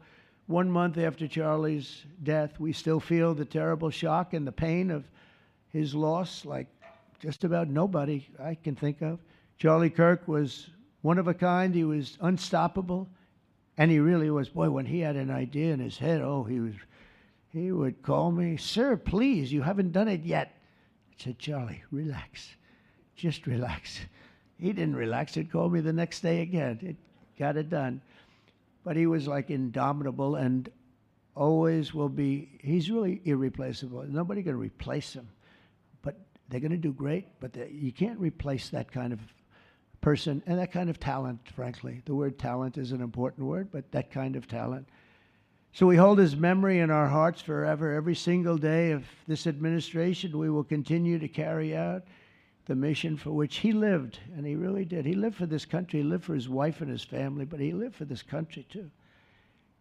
1 month after Charlie's death, we still feel the terrible shock and the pain of his loss, like just about nobody I can think of. Charlie Kirk was one of a kind. He was unstoppable. And he really was. Boy, when he had an idea in his head, he would call me, sir, please, you haven't done it yet. I said, Charlie, relax. Just relax. He didn't relax. He'd call me the next day again. It got it done. But he was like indomitable and always will be. He's really irreplaceable. Nobody going to replace him. But they're going to do great. But you can't replace that kind of person and that kind of talent, frankly. The word talent is an important word, but that kind of talent. So we hold his memory in our hearts forever. Every single day of this administration, we will continue to carry out the mission for which he lived, and he really did. He lived for this country. He lived for his wife and his family, but he lived for this country too.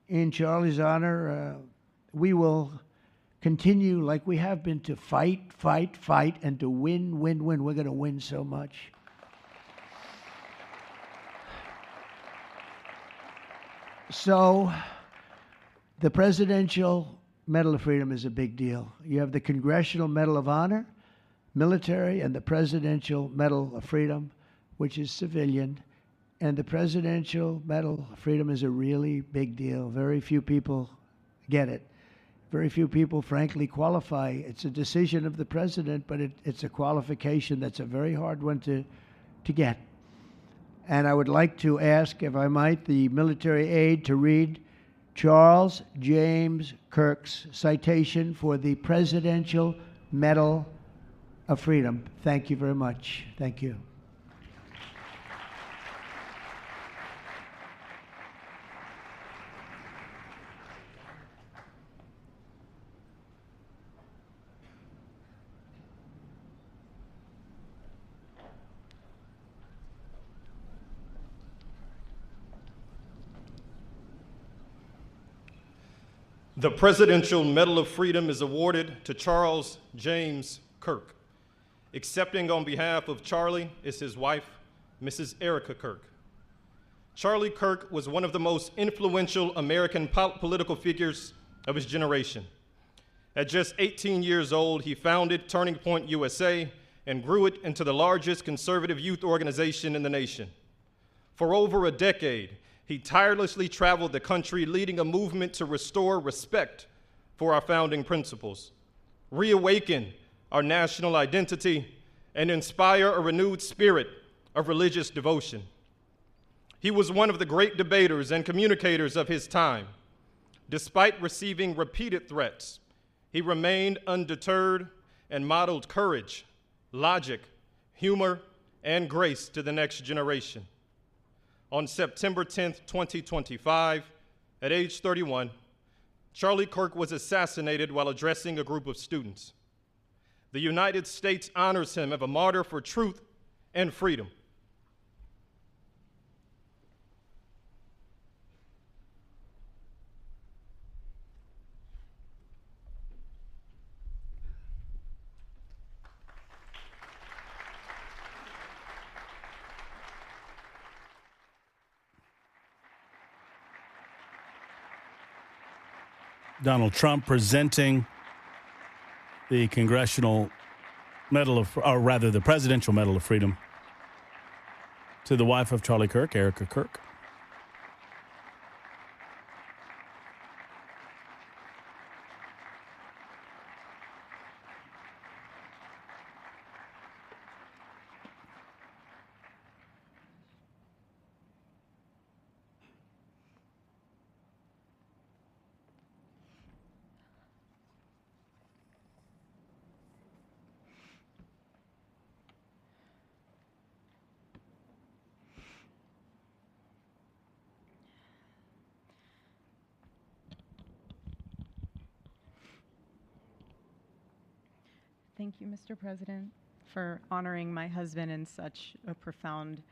In Charlie's honor, we will continue like we have been to fight, and to win. We're going to win so much. So the Presidential Medal of Freedom is a big deal. You have the Congressional Medal of Honor, military, and the Presidential Medal of Freedom, which is civilian. And the Presidential Medal of Freedom is a really big deal. Very few people get it. Very few people, frankly, qualify. It's a decision of the president, but it's a qualification that's a very hard one to get. And I would like to ask, if I might, the military aide to read Charles James Kirk's citation for the Presidential Medal of Freedom. Thank you very much. Thank you. The Presidential Medal of Freedom is awarded to Charles James Kirk. Accepting on behalf of Charlie is his wife, Mrs. Erica Kirk. Charlie Kirk was one of the most influential American political figures of his generation. At just 18 years old, he founded Turning Point USA and grew it into the largest conservative youth organization in the nation. For over a decade, he tirelessly traveled the country, leading a movement to restore respect for our founding principles, reawaken our national identity, and inspire a renewed spirit of religious devotion. He was one of the great debaters and communicators of his time. Despite receiving repeated threats, he remained undeterred and modeled courage, logic, humor, and grace to the next generation. On September 10th, 2025, at age 31, Charlie Kirk was assassinated while addressing a group of students. The United States honors him as a martyr for truth and freedom. Donald Trump presenting the Congressional Medal of, or rather the Presidential Medal of Freedom to the wife of Charlie Kirk, Erica Kirk. Thank you, Mr. President, for honoring my husband in such a profound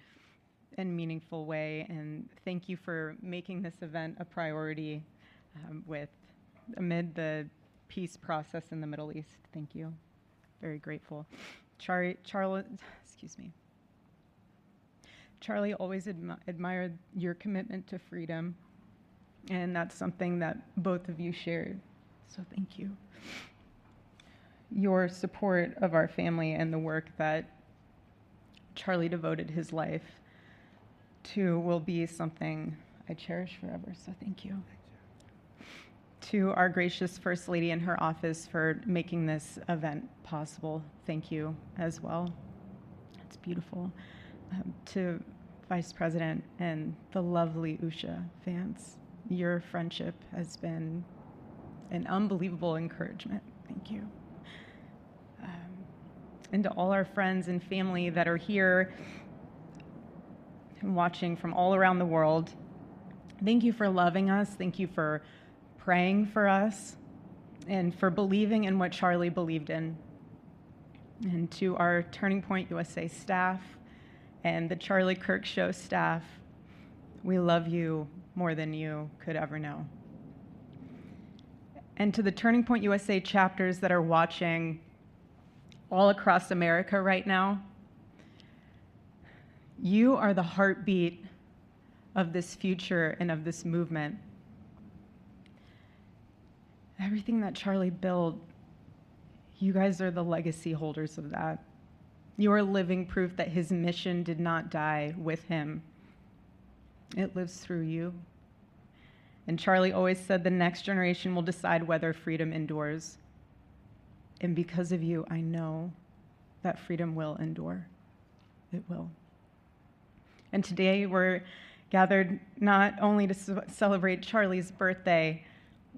and meaningful way. And thank you for making this event a priority amid the peace process in the Middle East. Thank you. Very grateful. Charlie always admired your commitment to freedom, and that's something that both of you shared. So thank you. Your support of our family and the work that Charlie devoted his life to will be something I cherish forever, so thank you. To our gracious First Lady in her office for making this event possible, thank you as well. It's beautiful. To Vice President and the lovely Usha Vance, your friendship has been an unbelievable encouragement. Thank you. And to all our friends and family that are here and watching from all around the world, thank you for loving us. Thank you for praying for us and for believing in what Charlie believed in. And to our Turning Point USA staff and the Charlie Kirk Show staff, we love you more than you could ever know. And to the Turning Point USA chapters that are watching all across America right now, you are the heartbeat of this future and of this movement. Everything that Charlie built, you guys are the legacy holders of that. You are living proof that his mission did not die with him. It lives through you. And Charlie always said the next generation will decide whether freedom endures. And because of you, I know that freedom will endure. It will. And today we're gathered not only to celebrate Charlie's birthday,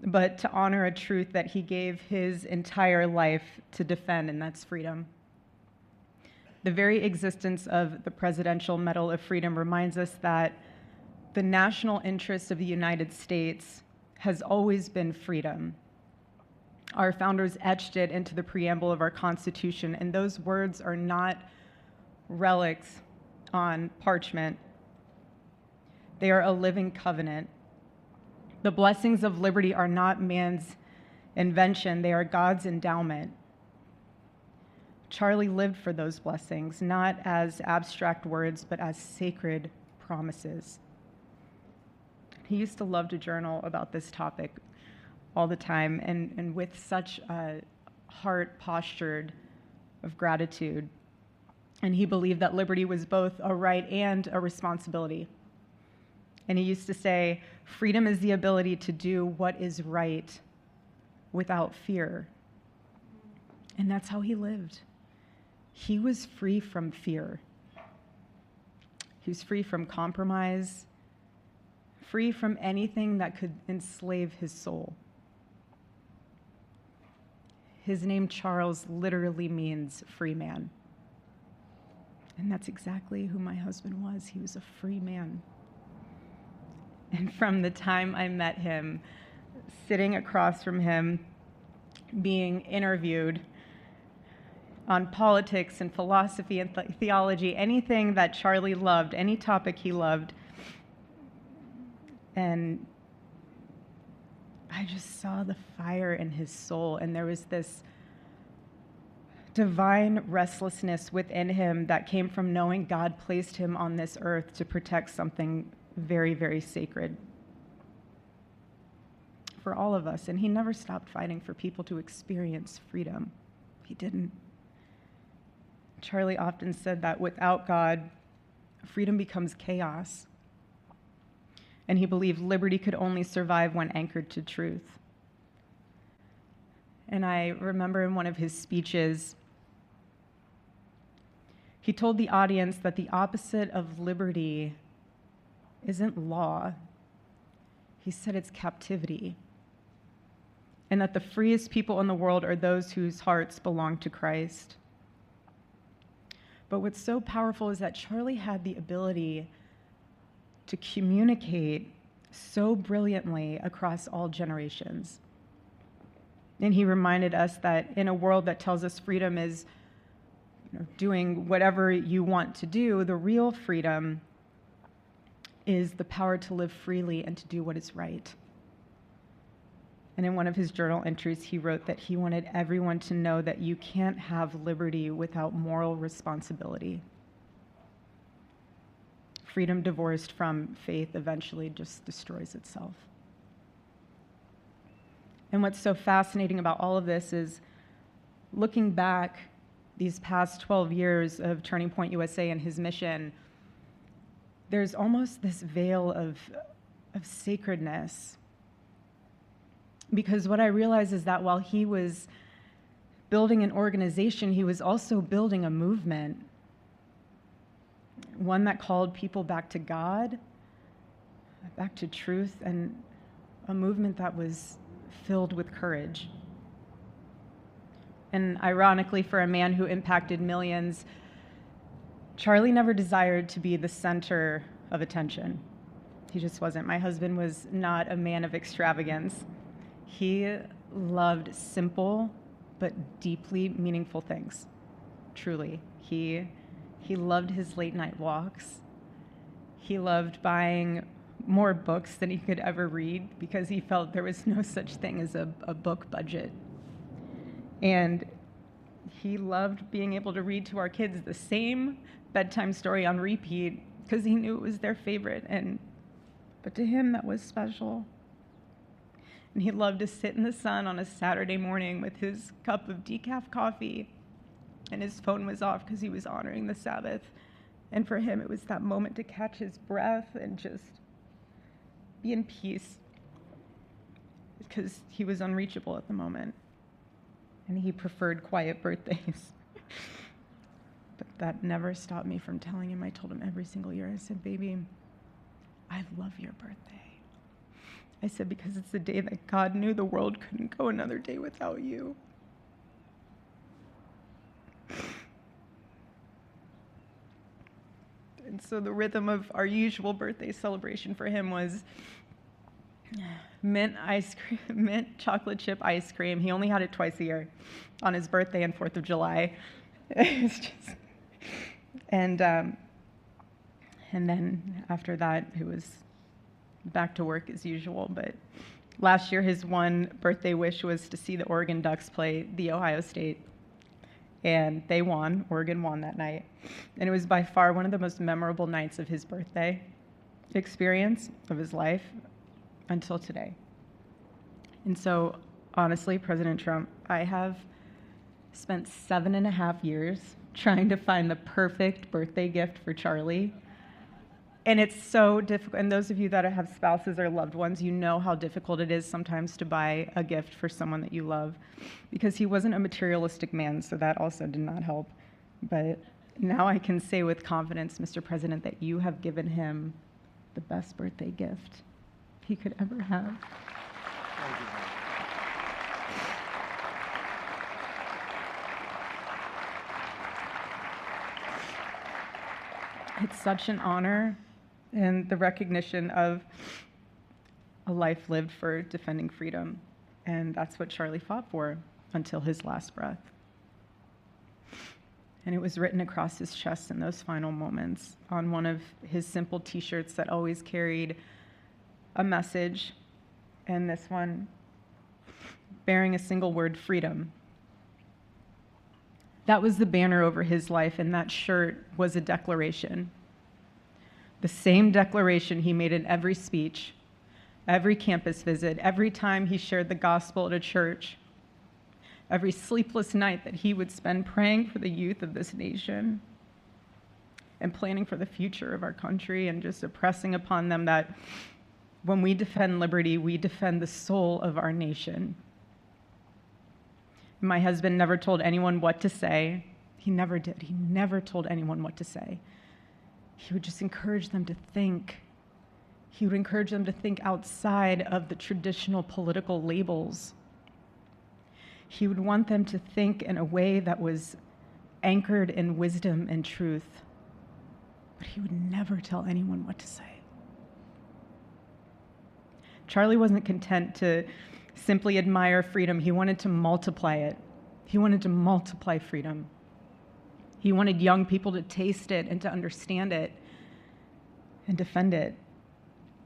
but to honor a truth that he gave his entire life to defend, and that's freedom. The very existence of the Presidential Medal of Freedom reminds us that the national interest of the United States has always been freedom. Our founders etched it into the preamble of our Constitution, and those words are not relics on parchment. They are a living covenant. The blessings of liberty are not man's invention, they are God's endowment. Charlie lived for those blessings, not as abstract words, but as sacred promises. He used to love to journal about this topic all the time, and with such a heart postured of gratitude. And he believed that liberty was both a right and a responsibility. And he used to say, freedom is the ability to do what is right without fear. And that's how he lived. He was free from fear. He was free from compromise, free from anything that could enslave his soul. His name, Charles, literally means free man. And that's exactly who my husband was. He was a free man. And from the time I met him, sitting across from him, being interviewed on politics and philosophy and theology, anything that Charlie loved, any topic he loved, and I just saw the fire in his soul, and there was this divine restlessness within him that came from knowing God placed him on this earth to protect something very, very sacred. for all of us, and he never stopped fighting for people to experience freedom. He didn't. Charlie often said that without God, freedom becomes chaos. And he believed liberty could only survive when anchored to truth. And I remember in one of his speeches, he told the audience that the opposite of liberty isn't law. He said it's captivity. And that the freest people in the world are those whose hearts belong to Christ. But what's so powerful is that Charlie had the ability to communicate so brilliantly across all generations. And he reminded us that in a world that tells us freedom is doing whatever you want to do, the real freedom is the power to live freely and to do what is right. And in one of his journal entries, he wrote that he wanted everyone to know that you can't have liberty without moral responsibility. Freedom divorced from faith eventually just destroys itself. And what's so fascinating about all of this is looking back these past 12 years of Turning Point USA and his mission, there's almost this veil of sacredness. Because what I realize is that while he was building an organization, he was also building a movement, one that called people back to God, back to truth, and a movement that was filled with courage. And ironically, for a man who impacted millions, Charlie never desired to be the center of attention. He just wasn't. My husband was not a man of extravagance. He loved simple but deeply meaningful things, truly. He loved his late night walks. He loved buying more books than he could ever read because he felt there was no such thing as a book budget. And he loved being able to read to our kids the same bedtime story on repeat because he knew it was their favorite. But to him, that was special. And he loved to sit in the sun on a Saturday morning with his cup of decaf coffee, and his phone was off because he was honoring the Sabbath. And for him, it was that moment to catch his breath and just be in peace because he was unreachable at the moment. And he preferred quiet birthdays. But that never stopped me from telling him. I told him every single year, I said, baby, I love your birthday. I said, because it's the day that God knew the world couldn't go another day without you. And so the rhythm of our usual birthday celebration for him was mint ice cream, mint chocolate chip ice cream. He only had it twice a year, on his birthday and 4th of July. It's just, and then after that, it was back to work as usual. But last year, his one birthday wish was to see the Oregon Ducks play the Ohio State. And they won. Oregon won that night. And it was by far one of the most memorable nights of his birthday experience of his life until today. And so, honestly, President Trump, I have spent 7.5 years trying to find the perfect birthday gift for Charlie. And it's so difficult. And those of you that have spouses or loved ones, you know how difficult it is sometimes to buy a gift for someone that you love, because he wasn't a materialistic man, so that also did not help. But now I can say with confidence, Mr. President, that you have given him the best birthday gift he could ever have. It's such an honor and the recognition of a life lived for defending freedom. And that's what Charlie fought for until his last breath. And it was written across his chest in those final moments on one of his simple t-shirts that always carried a message, and this one bearing a single word, freedom. That was the banner over his life, and that shirt was a declaration. The same declaration he made in every speech, every campus visit, every time he shared the gospel at a church, every sleepless night that he would spend praying for the youth of this nation and planning for the future of our country, and just impressing upon them that when we defend liberty, we defend the soul of our nation. My husband never told anyone what to say. He never did. He never told anyone what to say. He would just encourage them to think. He would encourage them to think outside of the traditional political labels. He would want them to think in a way that was anchored in wisdom and truth. But he would never tell anyone what to say. Charlie wasn't content to simply admire freedom. He wanted to multiply it. He wanted to multiply freedom. He wanted young people to taste it and to understand it and defend it.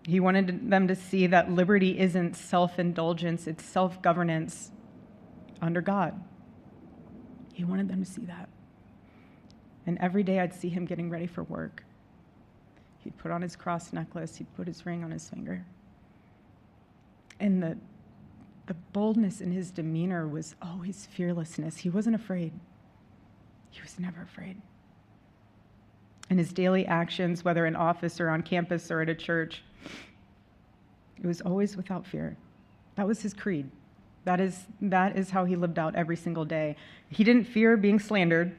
He wanted them to see that liberty isn't self-indulgence, it's self-governance under God. He wanted them to see that. And every day I'd see him getting ready for work. He'd put on his cross necklace, he'd put his ring on his finger. And the boldness in his demeanor was always fearlessness. He wasn't afraid. He was never afraid. In his daily actions, whether in office or on campus or at a church, it was always without fear. That was his creed. That is how he lived out every single day. He didn't fear being slandered.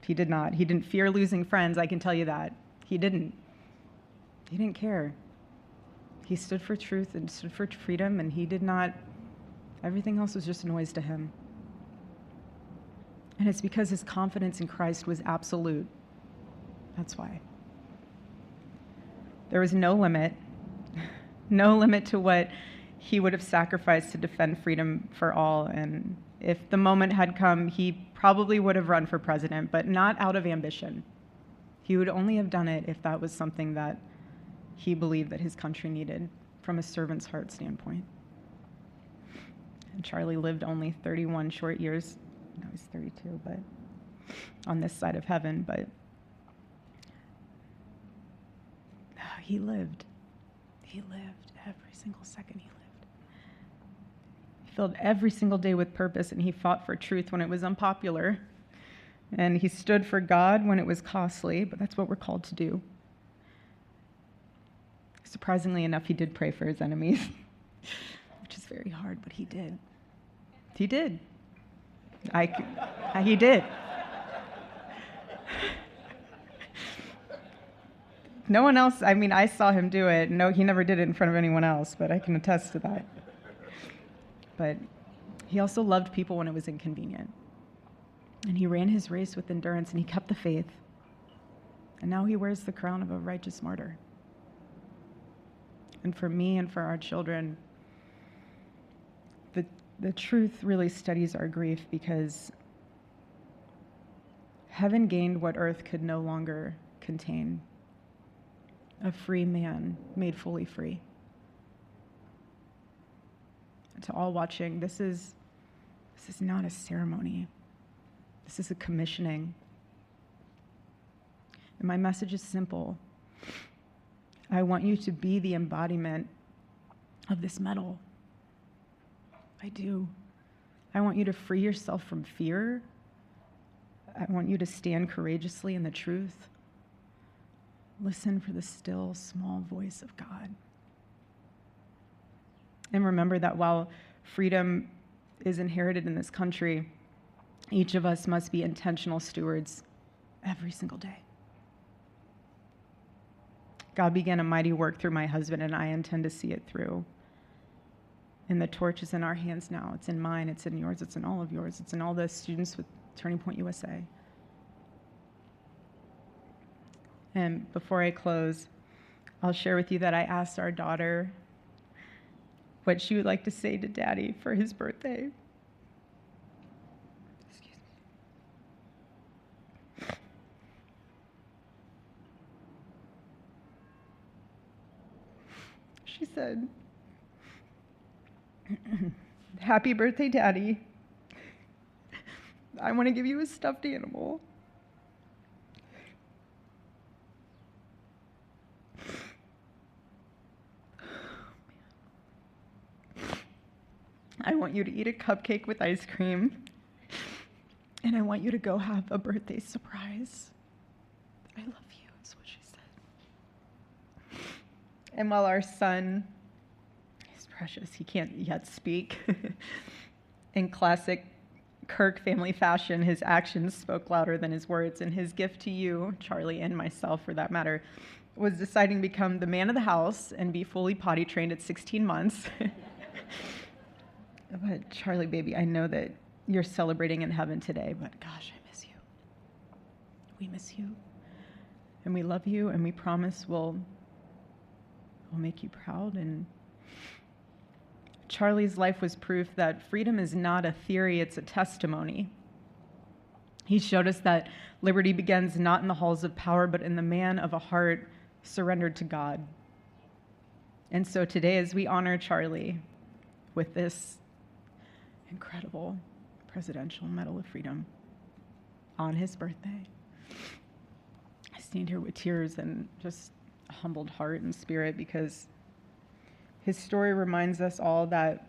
He did not. He didn't fear losing friends, I can tell you that. He didn't. He didn't care. He stood for truth and stood for freedom, and he did not, everything else was just noise to him. And it's because his confidence in Christ was absolute. That's why. There was no limit to what he would have sacrificed to defend freedom for all. And if the moment had come, he probably would have run for president, but not out of ambition. He would only have done it if that was something that he believed that his country needed from a servant's heart standpoint. And Charlie lived only 31 short years. No, he's 32, but on this side of heaven, but he lived. He lived every single second he lived. He filled every single day with purpose, and he fought for truth when it was unpopular. And he stood for God when it was costly, but that's what we're called to do. Surprisingly enough, he did pray for his enemies, which is very hard, but he did. He did. He did. No one else, I saw him do it. No, he never did it in front of anyone else, but I can attest to that. But he also loved people when it was inconvenient. And he ran his race with endurance, and he kept the faith. And now he wears the crown of a righteous martyr. And for me and for our children, the truth really steadies our grief, because heaven gained what earth could no longer contain: a free man made fully free. And to all watching, this is not a ceremony. This is a commissioning. And my message is simple. I want you to be the embodiment of this medal. I do. I want you to free yourself from fear. I want you to stand courageously in the truth. Listen for the still, small voice of God. And remember that while freedom is inherited in this country, each of us must be intentional stewards every single day. God began a mighty work through my husband, and I intend to see it through. And the torch is in our hands now. It's in mine, it's in yours, it's in all of yours, it's in all the students with Turning Point USA. And before I close, I'll share with you that I asked our daughter what she would like to say to Daddy for his birthday. Excuse me. She said, "Happy birthday, Daddy. I want to give you a stuffed animal. I want you to eat a cupcake with ice cream. And I want you to go have a birthday surprise. I love you, is what she said. And while our son is precious, he can't yet speak. In classic Kirk family fashion, his actions spoke louder than his words. And his gift to you, Charlie, and myself for that matter, was deciding to become the man of the house and be fully potty trained at 16 months. But Charlie, baby, I know that you're celebrating in heaven today, but gosh, I miss you. We miss you. And we love you, and we promise we'll make you proud. And Charlie's life was proof that freedom is not a theory, it's a testimony. He showed us that liberty begins not in the halls of power, but in the man of a heart surrendered to God. And so today, as we honor Charlie with this incredible Presidential Medal of Freedom on his birthday, I stand here with tears and just a humbled heart and spirit, because his story reminds us all that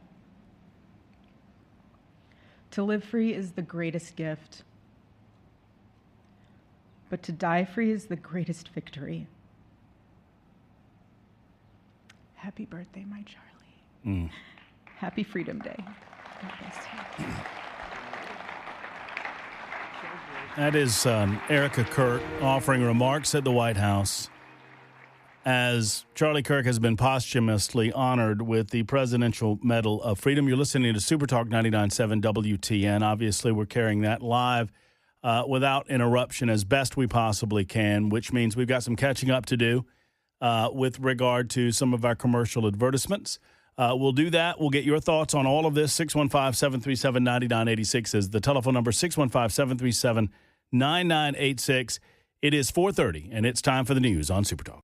to live free is the greatest gift, but to die free is the greatest victory. Happy birthday, my Charlie. Happy Freedom Day. God bless you. That is Erica Kirk offering remarks at the White House as Charlie Kirk has been posthumously honored with the Presidential Medal of Freedom. You're listening to Super Talk 99.7 WTN. Obviously, we're carrying that live without interruption as best we possibly can, which means we've got some catching up to do with regard to some of our commercial advertisements. We'll do that. We'll get your thoughts on all of this. 615-737-9986 is the telephone number, 615-737-9986. It is 4:30, and it's time for the news on Super Talk.